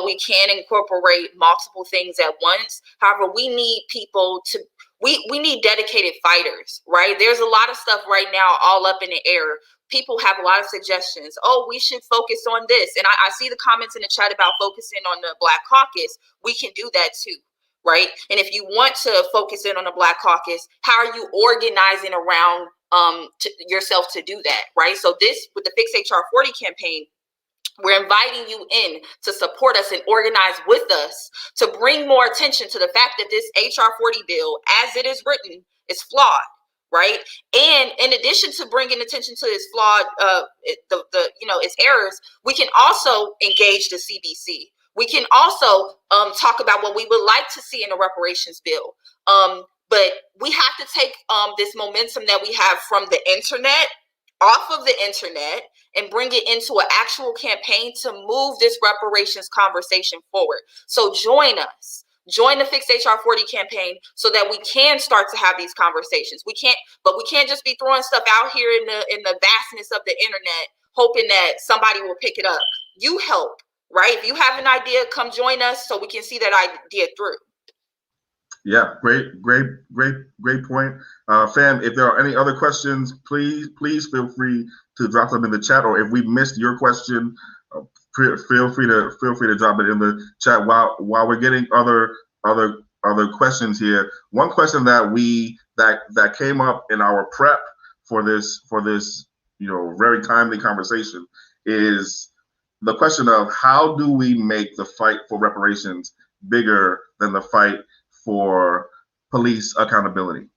We can incorporate multiple things at once. However, we need people to we need dedicated fighters, right? There's a lot of stuff right now all up in the air. People have a lot of suggestions. Oh, we should focus on this. And I see the comments in the chat about focusing on the Black Caucus. We can do that too, right? And if you want to focus in on the Black Caucus, how are you organizing around yourself to do that, right? So this, with the Fix H.R.40 campaign, we're inviting you in to support us and organize with us to bring more attention to the fact that this H.R.40 bill, as it is written, is flawed, right? And in addition to bringing attention to its flawed, its errors, we can also engage the CBC. We can also talk about what we would like to see in a reparations bill. But we have to take this momentum that we have from the internet, off of the internet, and bring it into an actual campaign to move this reparations conversation forward. So join us. Join the Fix H.R.40 campaign so that we can start to have these conversations. We can't just be throwing stuff out here in the vastness of the internet, hoping that somebody will pick it up. You help, right? If you have an idea, come join us so we can see that idea through. Yeah, great point. Fam, if there are any other questions, please feel free to drop them in the chat, or if we missed your question, feel free to drop it in the chat while we're getting other questions here. One question that came up in our prep for this very timely conversation is the question of how do we make the fight for reparations bigger than the fight for police accountability?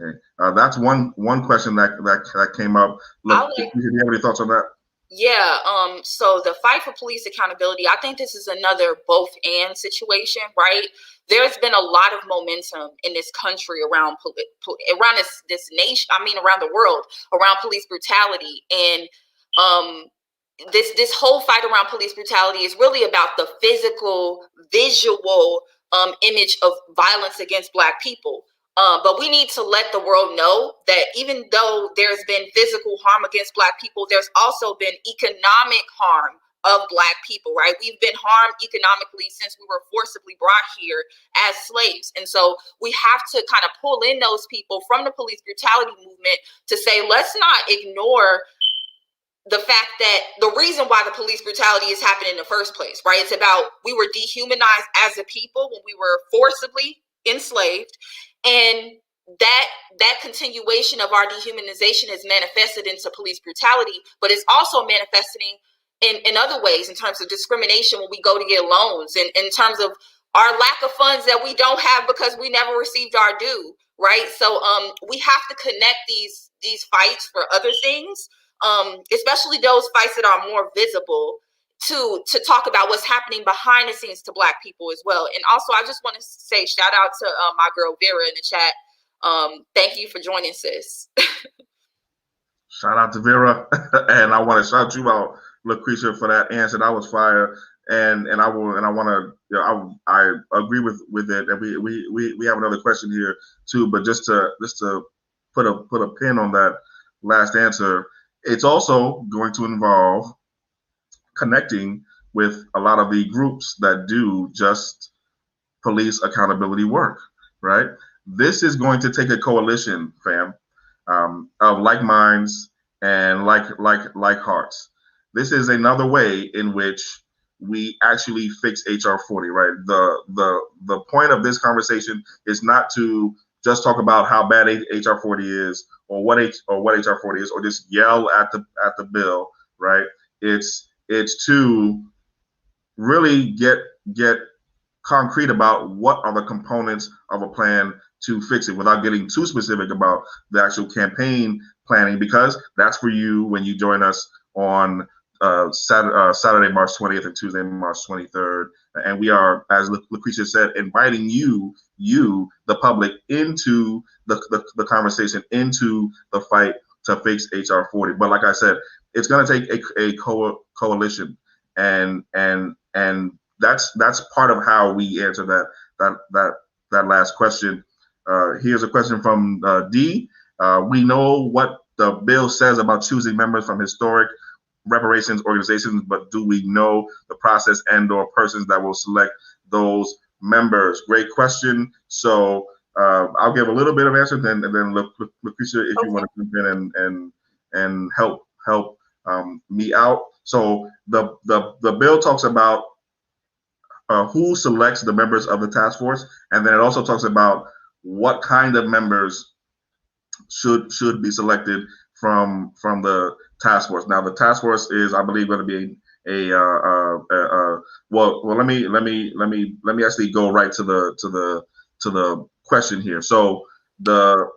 Okay. That's one question that came up. Look, do you have any thoughts on that? Yeah. So the fight for police accountability, I think this is another both and situation, right? There's been a lot of momentum in this country around this nation. I mean, around the world, around police brutality, and this whole fight around police brutality is really about the physical, visual image of violence against Black people. But we need to let the world know that even though there's been physical harm against Black people, there's also been economic harm of Black people, right? We've been harmed economically since we were forcibly brought here as slaves. And so we have to kind of pull in those people from the police brutality movement to say, let's not ignore the fact that the reason why the police brutality is happening in the first place, right? It's about, we were dehumanized as a people when we were forcibly enslaved, and that continuation of our dehumanization is manifested into police brutality, but it's also manifesting in other ways, in terms of discrimination when we go to get loans, and in terms of our lack of funds that we don't have because we never received our due, right? So we have to connect these fights for other things, especially those fights that are more visible, to talk about what's happening behind the scenes to Black people as well. And also, I just want to say shout out to my girl Vera in the chat. Thank you for joining, sis. Shout out to Vera, and I want to shout you out, Lucretia, for that answer. That was fire, and I want to, I agree with it, and we have another question here too. But just to put a pin on that last answer, it's also going to involve connecting with a lot of the groups that do just police accountability work, right? This is going to take a coalition, fam, of like minds and like hearts. This is another way in which we actually fix HR40, right? The point of this conversation is not to just talk about how bad HR40 is, or what HR40 is, or just yell at the bill, right? It's to really get concrete about what are the components of a plan to fix it, without getting too specific about the actual campaign planning, because that's for you when you join us on Saturday, March 20th and Tuesday, March 23rd. And we are, as Lucretia said, inviting you, the public, into the conversation, into the fight to fix H.R. 40. But like I said, it's going to take a coalition, and that's part of how we answer that last question. Here's a question from D. We know what the bill says about choosing members from historic reparations organizations, but do we know the process and/or persons that will select those members? Great question. So I'll give a little bit of answer, and then Lucretia, if you want to jump in and help me out. So the bill talks about who selects the members of the task force, and then it also talks about what kind of members should be selected from the task force. Now, the task force is, I believe, going to be well. Let me actually go right to the question here. So the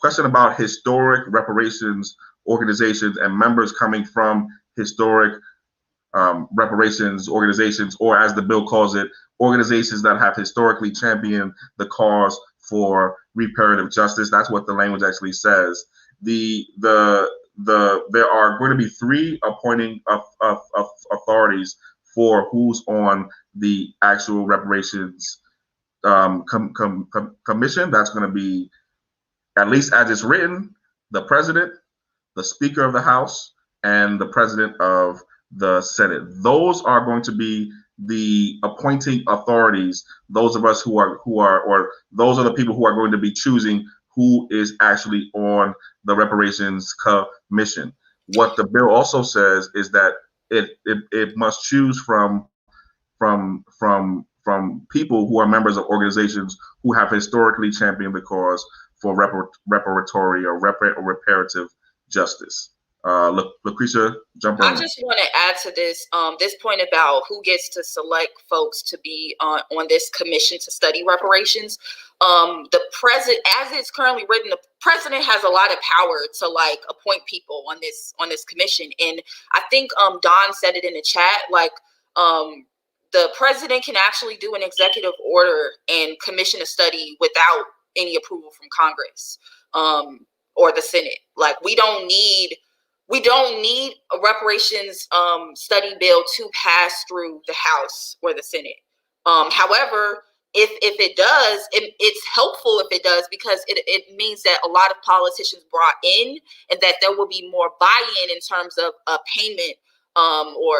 question about historic reparations organizations and members coming from historic reparations organizations, or as the bill calls it, organizations that have historically championed the cause for reparative justice. That's what the language actually says. There are going to be 3 appointing of authorities for who's on the actual reparations commission. That's going to be, at least as it's written, the president, the Speaker of the House, and the President of the Senate. Those are going to be the appointing authorities. Those of us or those are the people who are going to be choosing who is actually on the Reparations Commission. What the bill also says is that it must choose from people who are members of organizations who have historically championed the cause for reparatory or reparative justice. Lucretia, jump on. I just want to add to this this point about who gets to select folks to be on this commission to study reparations. The president, as it's currently written, the president has a lot of power to like appoint people on this commission. And I think Don said it in the chat, like the president can actually do an executive order and commission a study without any approval from Congress or the Senate. Like we don't need a reparations study bill to pass through the House or the Senate. However, if it does, it's helpful if it does, because it means that a lot of politicians brought in, and that there will be more buy-in in terms of a payment or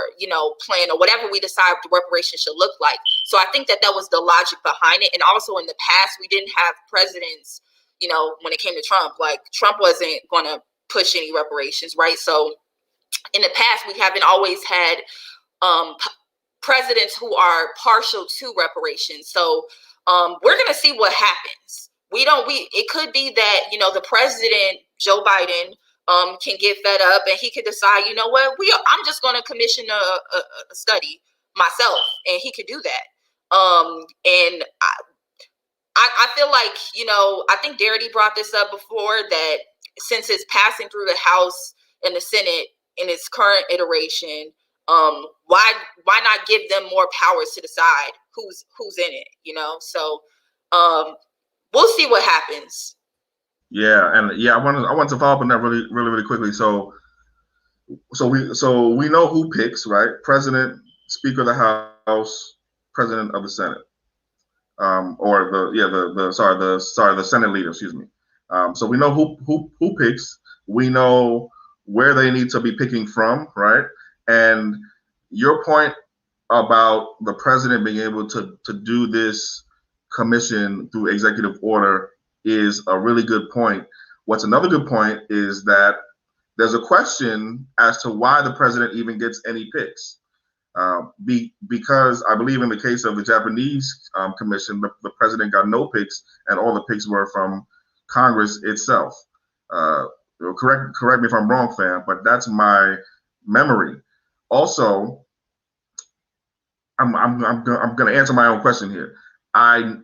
plan or whatever we decide the reparations should look like. So I think that was the logic behind it. And also in the past, we didn't have presidents, when it came to Trump, like Trump wasn't going to push any reparations, right? So in the past, we haven't always had presidents who are partial to reparations. So we're going to see what happens. It could be that, the president, Joe Biden, can get fed up and he could decide, you know what, I'm just going to commission a study myself, and he could do that. And I feel like, I think Darity brought this up before, that since it's passing through the House and the Senate in its current iteration, why not give them more powers to decide who's in it, So we'll see what happens. Yeah, and I want to follow up on that really quickly. So we know who picks, right? President, Speaker of the House, President of the Senate, or the Senate leader, excuse me. So we know who picks. We know where they need to be picking from, right? And your point about the president being able to do this commission through executive order is a really good point. What's another good point is that there's a question as to why the president even gets any picks. Because I believe in the case of the Japanese commission, the president got no picks, and all the picks were from Congress itself. Correct me if I'm wrong, fam, but that's my memory. Also, I'm going to answer my own question here. I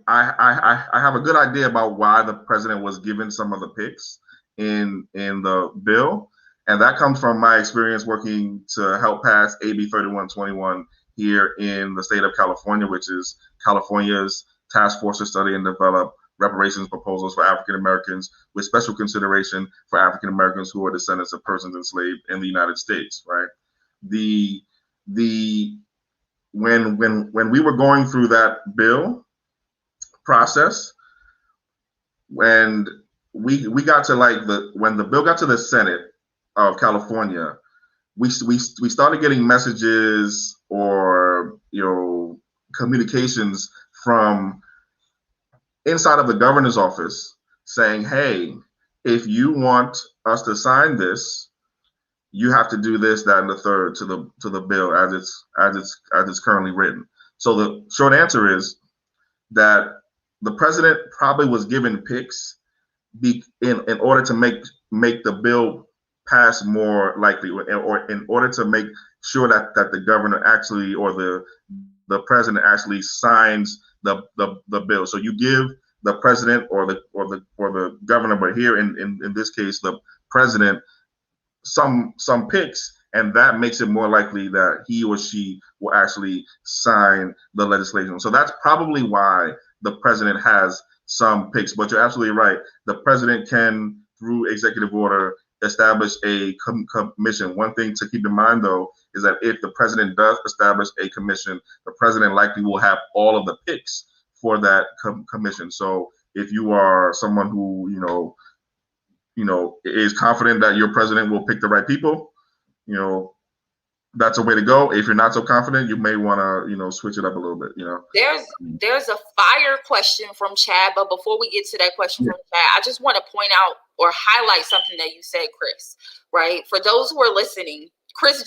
have a good idea about why the president was given some of the picks in the bill, and that comes from my experience working to help pass AB 3121 here in the state of California, which is California's task force to study and develop reparations proposals for African Americans, with special consideration for African Americans who are descendants of persons enslaved in the United States. Right. The when we were going through that bill process, when we got to when the bill got to the Senate of California, we started getting messages or communications from inside of the governor's office saying, hey, if you want us to sign this, you have to do this, that, and the third to the bill as it's currently written. So the short answer is that the president probably was given picks in order to make the bill pass more likely, or in order to make sure that the governor actually, or the president actually signs the bill. So you give the president or the governor, but here in this case the president, some picks, and that makes it more likely that he or she will actually sign the legislation. So that's probably why the president has some picks. But you're absolutely right. The president can, through executive order, establish a commission. One thing to keep in mind, though, is that if the president does establish a commission, the president likely will have all of the picks for that commission. So if you are someone who is confident that your president will pick the right people, that's a way to go. If you're not so confident, you may want to, switch it up a little bit, There's a fire question from Chad, but before we get to that question from Chad, I just want to point out or highlight something that you said, Chris, right? For those who are listening, Chris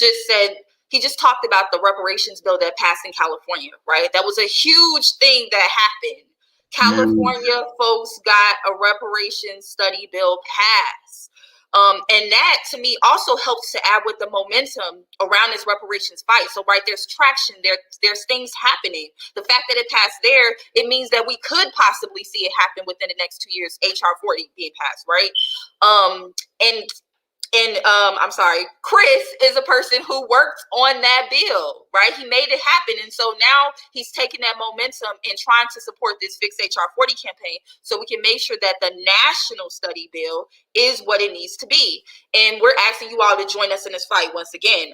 he just talked about the reparations bill that passed in California, right? That was a huge thing that happened. California folks got a reparations study bill passed. And that, to me, also helps to add with the momentum around this reparations fight. So, right, there's traction, there's things happening. The fact that it passed there, it means that we could possibly see it happen within the next 2 years, H.R.40 being passed, right? I'm sorry, Chris is a person who worked on that bill, right? He made it happen. And so now he's taking that momentum and trying to support this Fix H.R.40 campaign so we can make sure that the national study bill is what it needs to be. And we're asking you all to join us in this fight once again.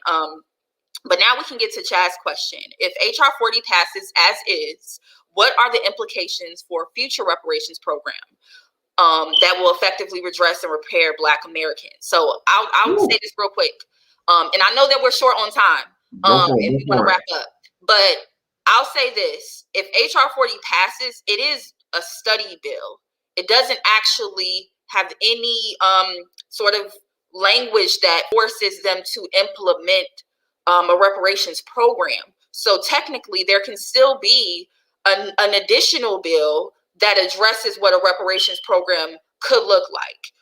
But now we can get to Chad's question. If H.R.40 passes as is, what are the implications for a future reparations program that will effectively redress and repair Black Americans? So I'll say this real quick. And I know that we're short on time if we want to wrap up. But I'll say this. If H.R.40 passes, it is a study bill. It doesn't actually have any sort of language that forces them to implement a reparations program. So technically, there can still be an additional bill that addresses what a reparations program could look like.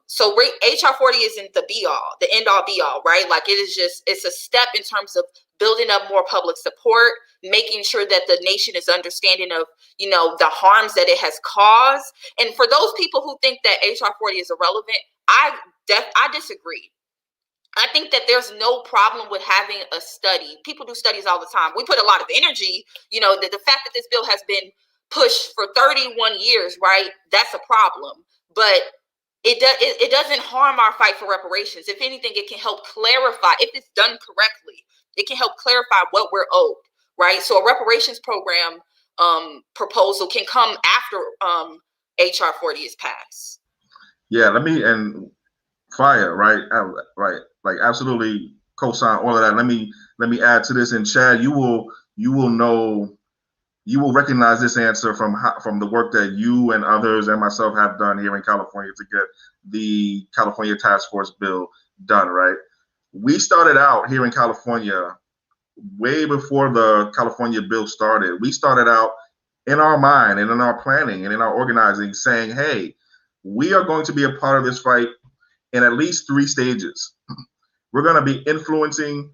So H.R.40 isn't the be all, the end all be all, right? Like it's a step in terms of building up more public support, making sure that the nation is understanding of, the harms that it has caused. And for those people who think that H.R.40 is irrelevant, I disagree. I think that there's no problem with having a study. People do studies all the time. We put a lot of energy, the fact that this bill has been pushed for 31 years, right? That's a problem. But it doesn't harm our fight for reparations. If anything, it can help clarify, if it's done correctly, it can help clarify what we're owed, right? So a reparations program proposal can come after H.R.40 is passed. Yeah, and fire, right? Right. Like absolutely co-sign all of that. Let me add to this. And Chad, you will know, you will recognize this answer from the work that you and others and myself have done here in California to get the California Task Force bill done, right? We started out here in California way before the California bill started. We started out in our mind and in our planning and in our organizing saying, hey, we are going to be a part of this fight in at least 3 stages. We're going to be influencing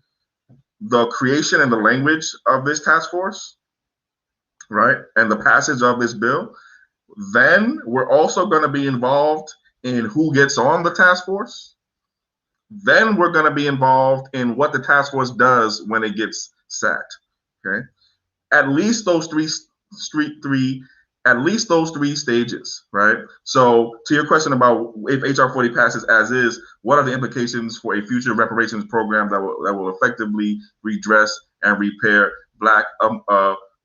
the creation and the language of this task force. right, and the passage of this bill, then we're also going to be involved in who gets on the task force. Then we're going to be involved in what the task force does when it gets sacked. Okay, at least those three stages, right? So to your question about if HR 40 passes as is, what are the implications for a future reparations program that will effectively redress and repair Black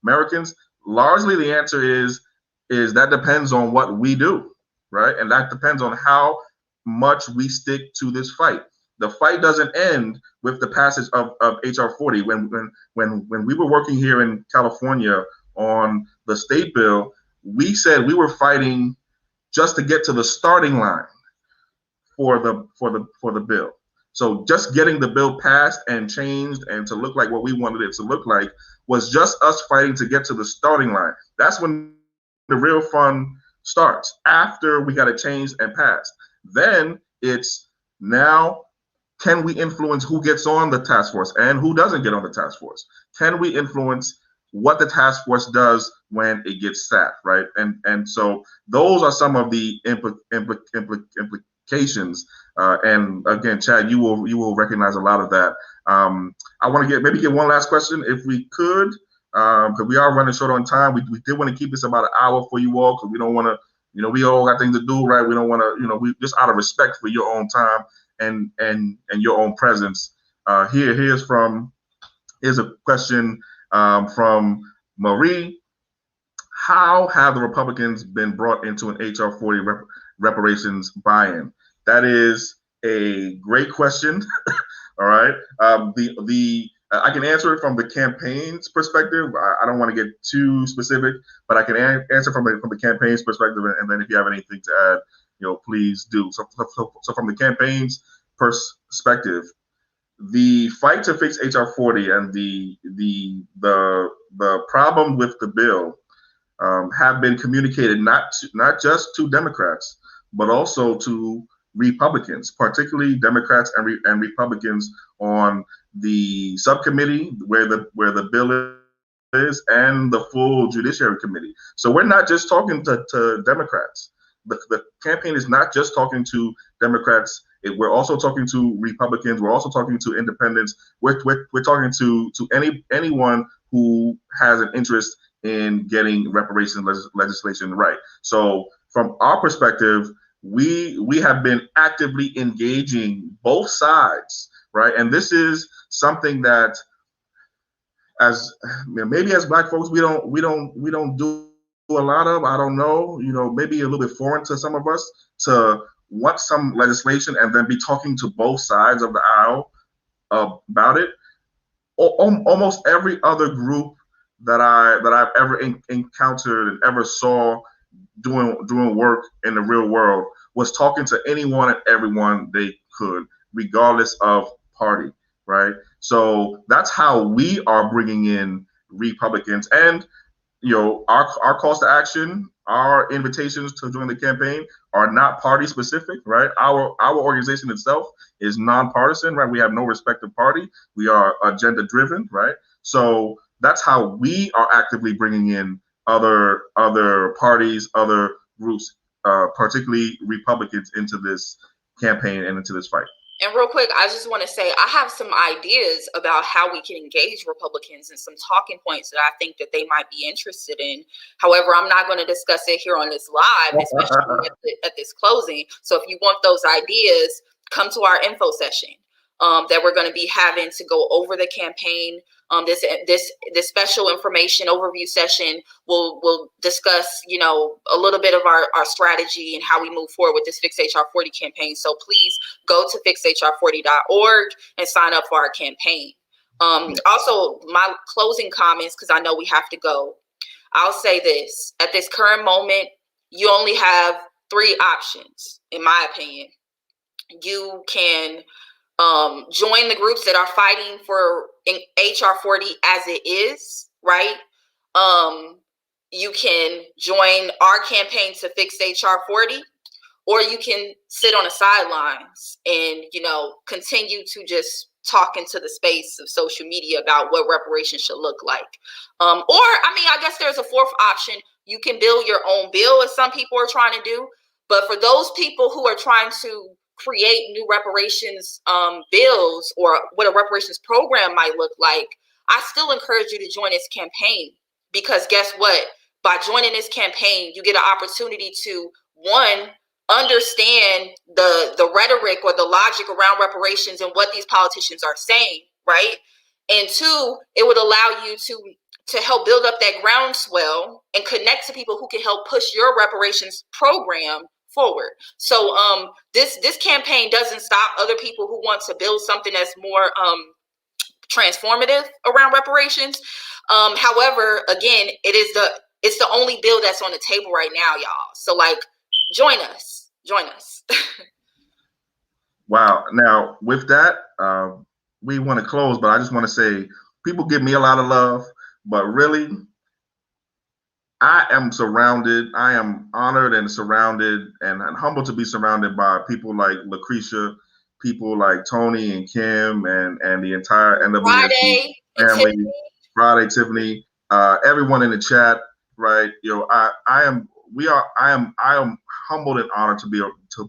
Americans? Largely, the answer is that depends on what we do, right? And that depends on how much we stick to this fight. The fight doesn't end with the passage of HR 40. When we were working here in California on the state bill, we said we were fighting just to get to the starting line for the bill. So just getting the bill passed and changed and to look like what we wanted it to look like was just us fighting to get to the starting line. That's when the real fun starts, after we got it changed and passed. Then it's now, can we influence who gets on the task force and who doesn't get on the task force? Can we influence what the task force does when it gets sacked, right? And so those are some of the implications. And again, Chad, you will recognize a lot of that. I want to get one last question, if we could, because we are running short on time. We did want to keep this about an hour for you all, because we don't want to, we all got things to do, right? We don't want to, we just out of respect for your own time and your own presence. Here's a question from Marie. How have the Republicans been brought into an HR 40 reparations buy-in? That is a great question. All right. I can answer it from the campaign's perspective. I don't want to get too specific, but I can answer from the campaign's perspective, and then if you have anything to add, please do. So from the campaign's perspective, the fight to fix HR 40 and the problem with the bill have been communicated not just to Democrats, but also to Republicans, particularly Democrats and Republicans on the subcommittee where the bill is, and the full Judiciary Committee. So we're not just talking to Democrats. The campaign is not just talking to Democrats. We're also talking to Republicans. We're also talking to independents. We're talking to anyone who has an interest in getting reparations legislation right. So from our perspective, we have been actively engaging both sides, right? And this is something that, as maybe as Black folks, we don't do a lot of. I don't know, maybe a little bit foreign to some of us to want some legislation and then be talking to both sides of the aisle about it. Almost every other group that I've ever encountered and ever saw doing work in the real world was talking to anyone and everyone they could, regardless of party, right? So that's how we are bringing in Republicans. And our calls to action, our invitations to join the campaign are not party specific, right? Our organization itself is nonpartisan, right? We have no respective party. We are agenda driven, right? So that's how we are actively bringing in other parties, other groups, particularly Republicans, into this campaign and into this fight. And real quick, I just want to say I have some ideas about how we can engage Republicans and some talking points that I think that they might be interested in. However, I'm not going to discuss it here on this live, especially at this closing. So if you want those ideas, come to our info session that we're going to be having to go over the campaign. This special information overview session will discuss, a little bit of our strategy and how we move forward with this Fix HR 40 campaign. So please go to fixhr40.org and sign up for our campaign. Also, my closing comments, because I know we have to go. I'll say this: at this current moment, you only have 3 options, in my opinion. You can join the groups that are fighting for HR 40 as it is, right? You can join our campaign to fix HR 40, or you can sit on the sidelines and, continue to just talking to the space of social media about what reparations should look like. I guess there's a fourth option. You can build your own bill, as some people are trying to do. But for those people who are trying to create new reparations bills, or what a reparations program might look like, I still encourage you to join this campaign, because guess what? By joining this campaign, you get an opportunity to, one, understand the rhetoric or the logic around reparations and what these politicians are saying, right? And two, it would allow you to help build up that groundswell and connect to people who can help push your reparations program forward. So this campaign doesn't stop other people who want to build something that's more transformative around reparations. However, again, it's the only bill that's on the table right now, y'all. So join us. Wow. Now, with that, we want to close, but I just want to say, people give me a lot of love, but really, I am honored and surrounded and humbled to be surrounded by people like Lucretia, people like Tony and Kim and the entire NWSC family, Friday, Tiffany, everyone in the chat, right? I am humbled and honored to be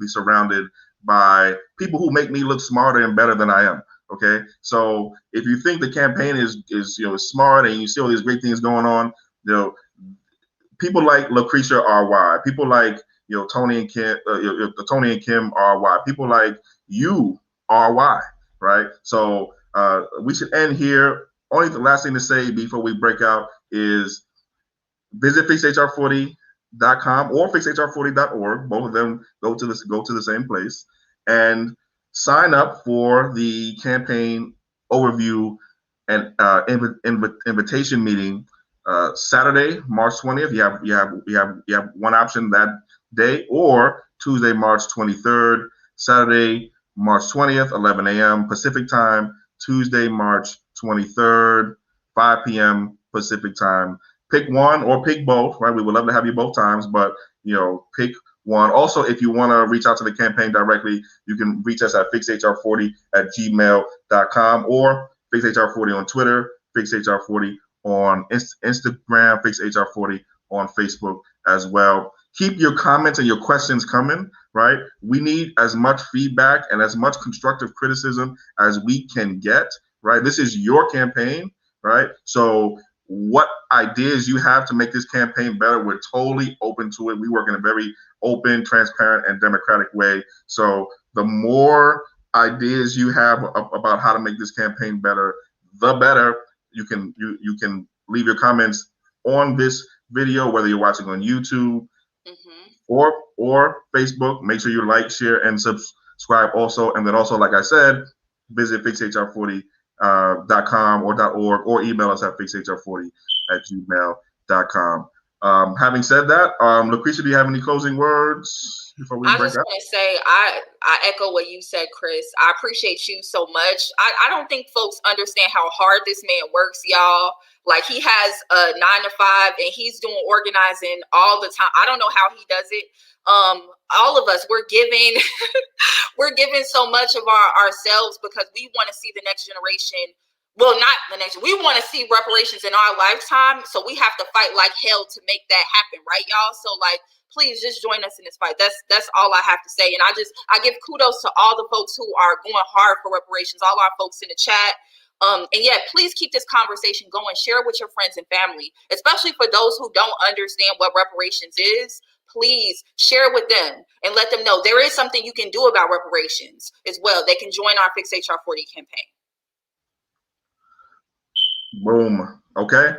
surrounded by people who make me look smarter and better than I am. Okay, so if you think the campaign is smart and you see all these great things going on, people like Lucretia are why. People like Tony and Kim are why. People like you are why. Right. So we should end here. Only the last thing to say before we break out is visit fixhr40.com or fixhr40.org. Both of them go to the same place and sign up for the campaign overview and invitation meeting Saturday, March 20th. You have one option that day, or Tuesday, March 23rd, Saturday, March 20th, 11 a.m. Pacific time, Tuesday, March 23rd, 5 p.m. Pacific time. Pick one or pick both, right? We would love to have you both times, but pick one. Also, if you want to reach out to the campaign directly, you can reach us at fixhr40@gmail.com or fixhr40 on Twitter, fixhr40 on Instagram, fixhr40 on Facebook as well. Keep your comments and your questions coming, right? We need as much feedback and as much constructive criticism as we can get, right? This is your campaign, right? So what ideas you have to make this campaign better, we're totally open to it. We work in a very open, transparent, and democratic way. So the more ideas you have about how to make this campaign better, the better. You can leave your comments on this video, whether you're watching on YouTube or Facebook. Make sure you like, share, and subscribe also. And then also, like I said, visit fixhr40.com or .org, or email us at fixhr40@gmail.com. Having said that, Lucretia, do you have any closing words before we break up? I just want to say, I echo what you said, Chris. I appreciate you so much. I don't think folks understand how hard this man works, y'all. Like, he has a 9 to 5 and he's doing organizing all the time. I don't know how he does it. All of us, we're giving so much of ourselves because we want to see the next generation. Well, not the next. We want to see reparations in our lifetime, so we have to fight like hell to make that happen, right, y'all? So, please just join us in this fight. That's all I have to say. And I give kudos to all the folks who are going hard for reparations, all our folks in the chat. And yeah, please keep this conversation going. Share it with your friends and family, especially for those who don't understand what reparations is. Please share it with them and let them know there is something you can do about reparations as well. They can join our Fix HR40 campaign. Boom. Okay.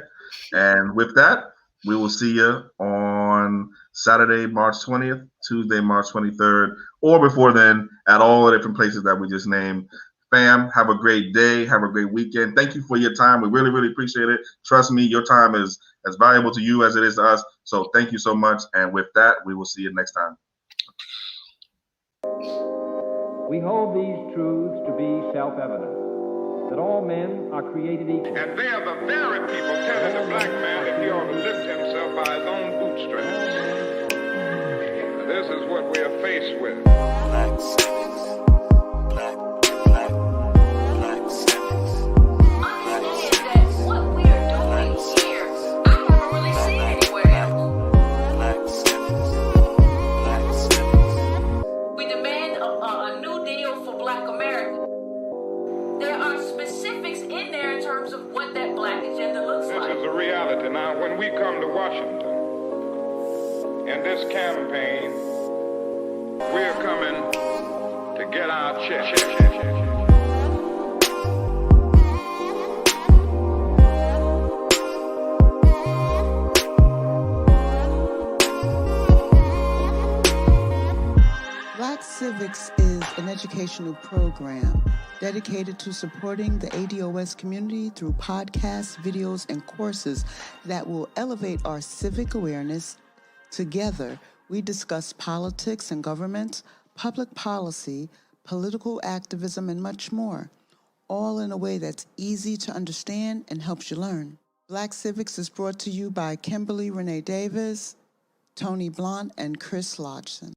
And with that, we will see you on Saturday, March 20th, Tuesday, March 23rd, or before then at all the different places that we just named. Fam, have a great day. Have a great weekend. Thank you for your time. We really, really appreciate it. Trust me, your time is as valuable to you as it is to us. So thank you so much. And with that, we will see you next time. We hold these truths to be self-evident, that all men are created equal. And they are the very people telling the black man that he ought to lift himself by his own bootstraps. This is what we are faced with. Black civics. Black And now when we come to Washington, in this campaign, we're coming to get our check. Black Civics is an educational program dedicated to supporting the ADOS community through podcasts, videos, and courses that will elevate our civic awareness. Together, we discuss politics and government, public policy, political activism, and much more, all in a way that's easy to understand and helps you learn. Black Civics is brought to you by Kimberly Renee Davis, Tony Blunt, and Chris Lodgson.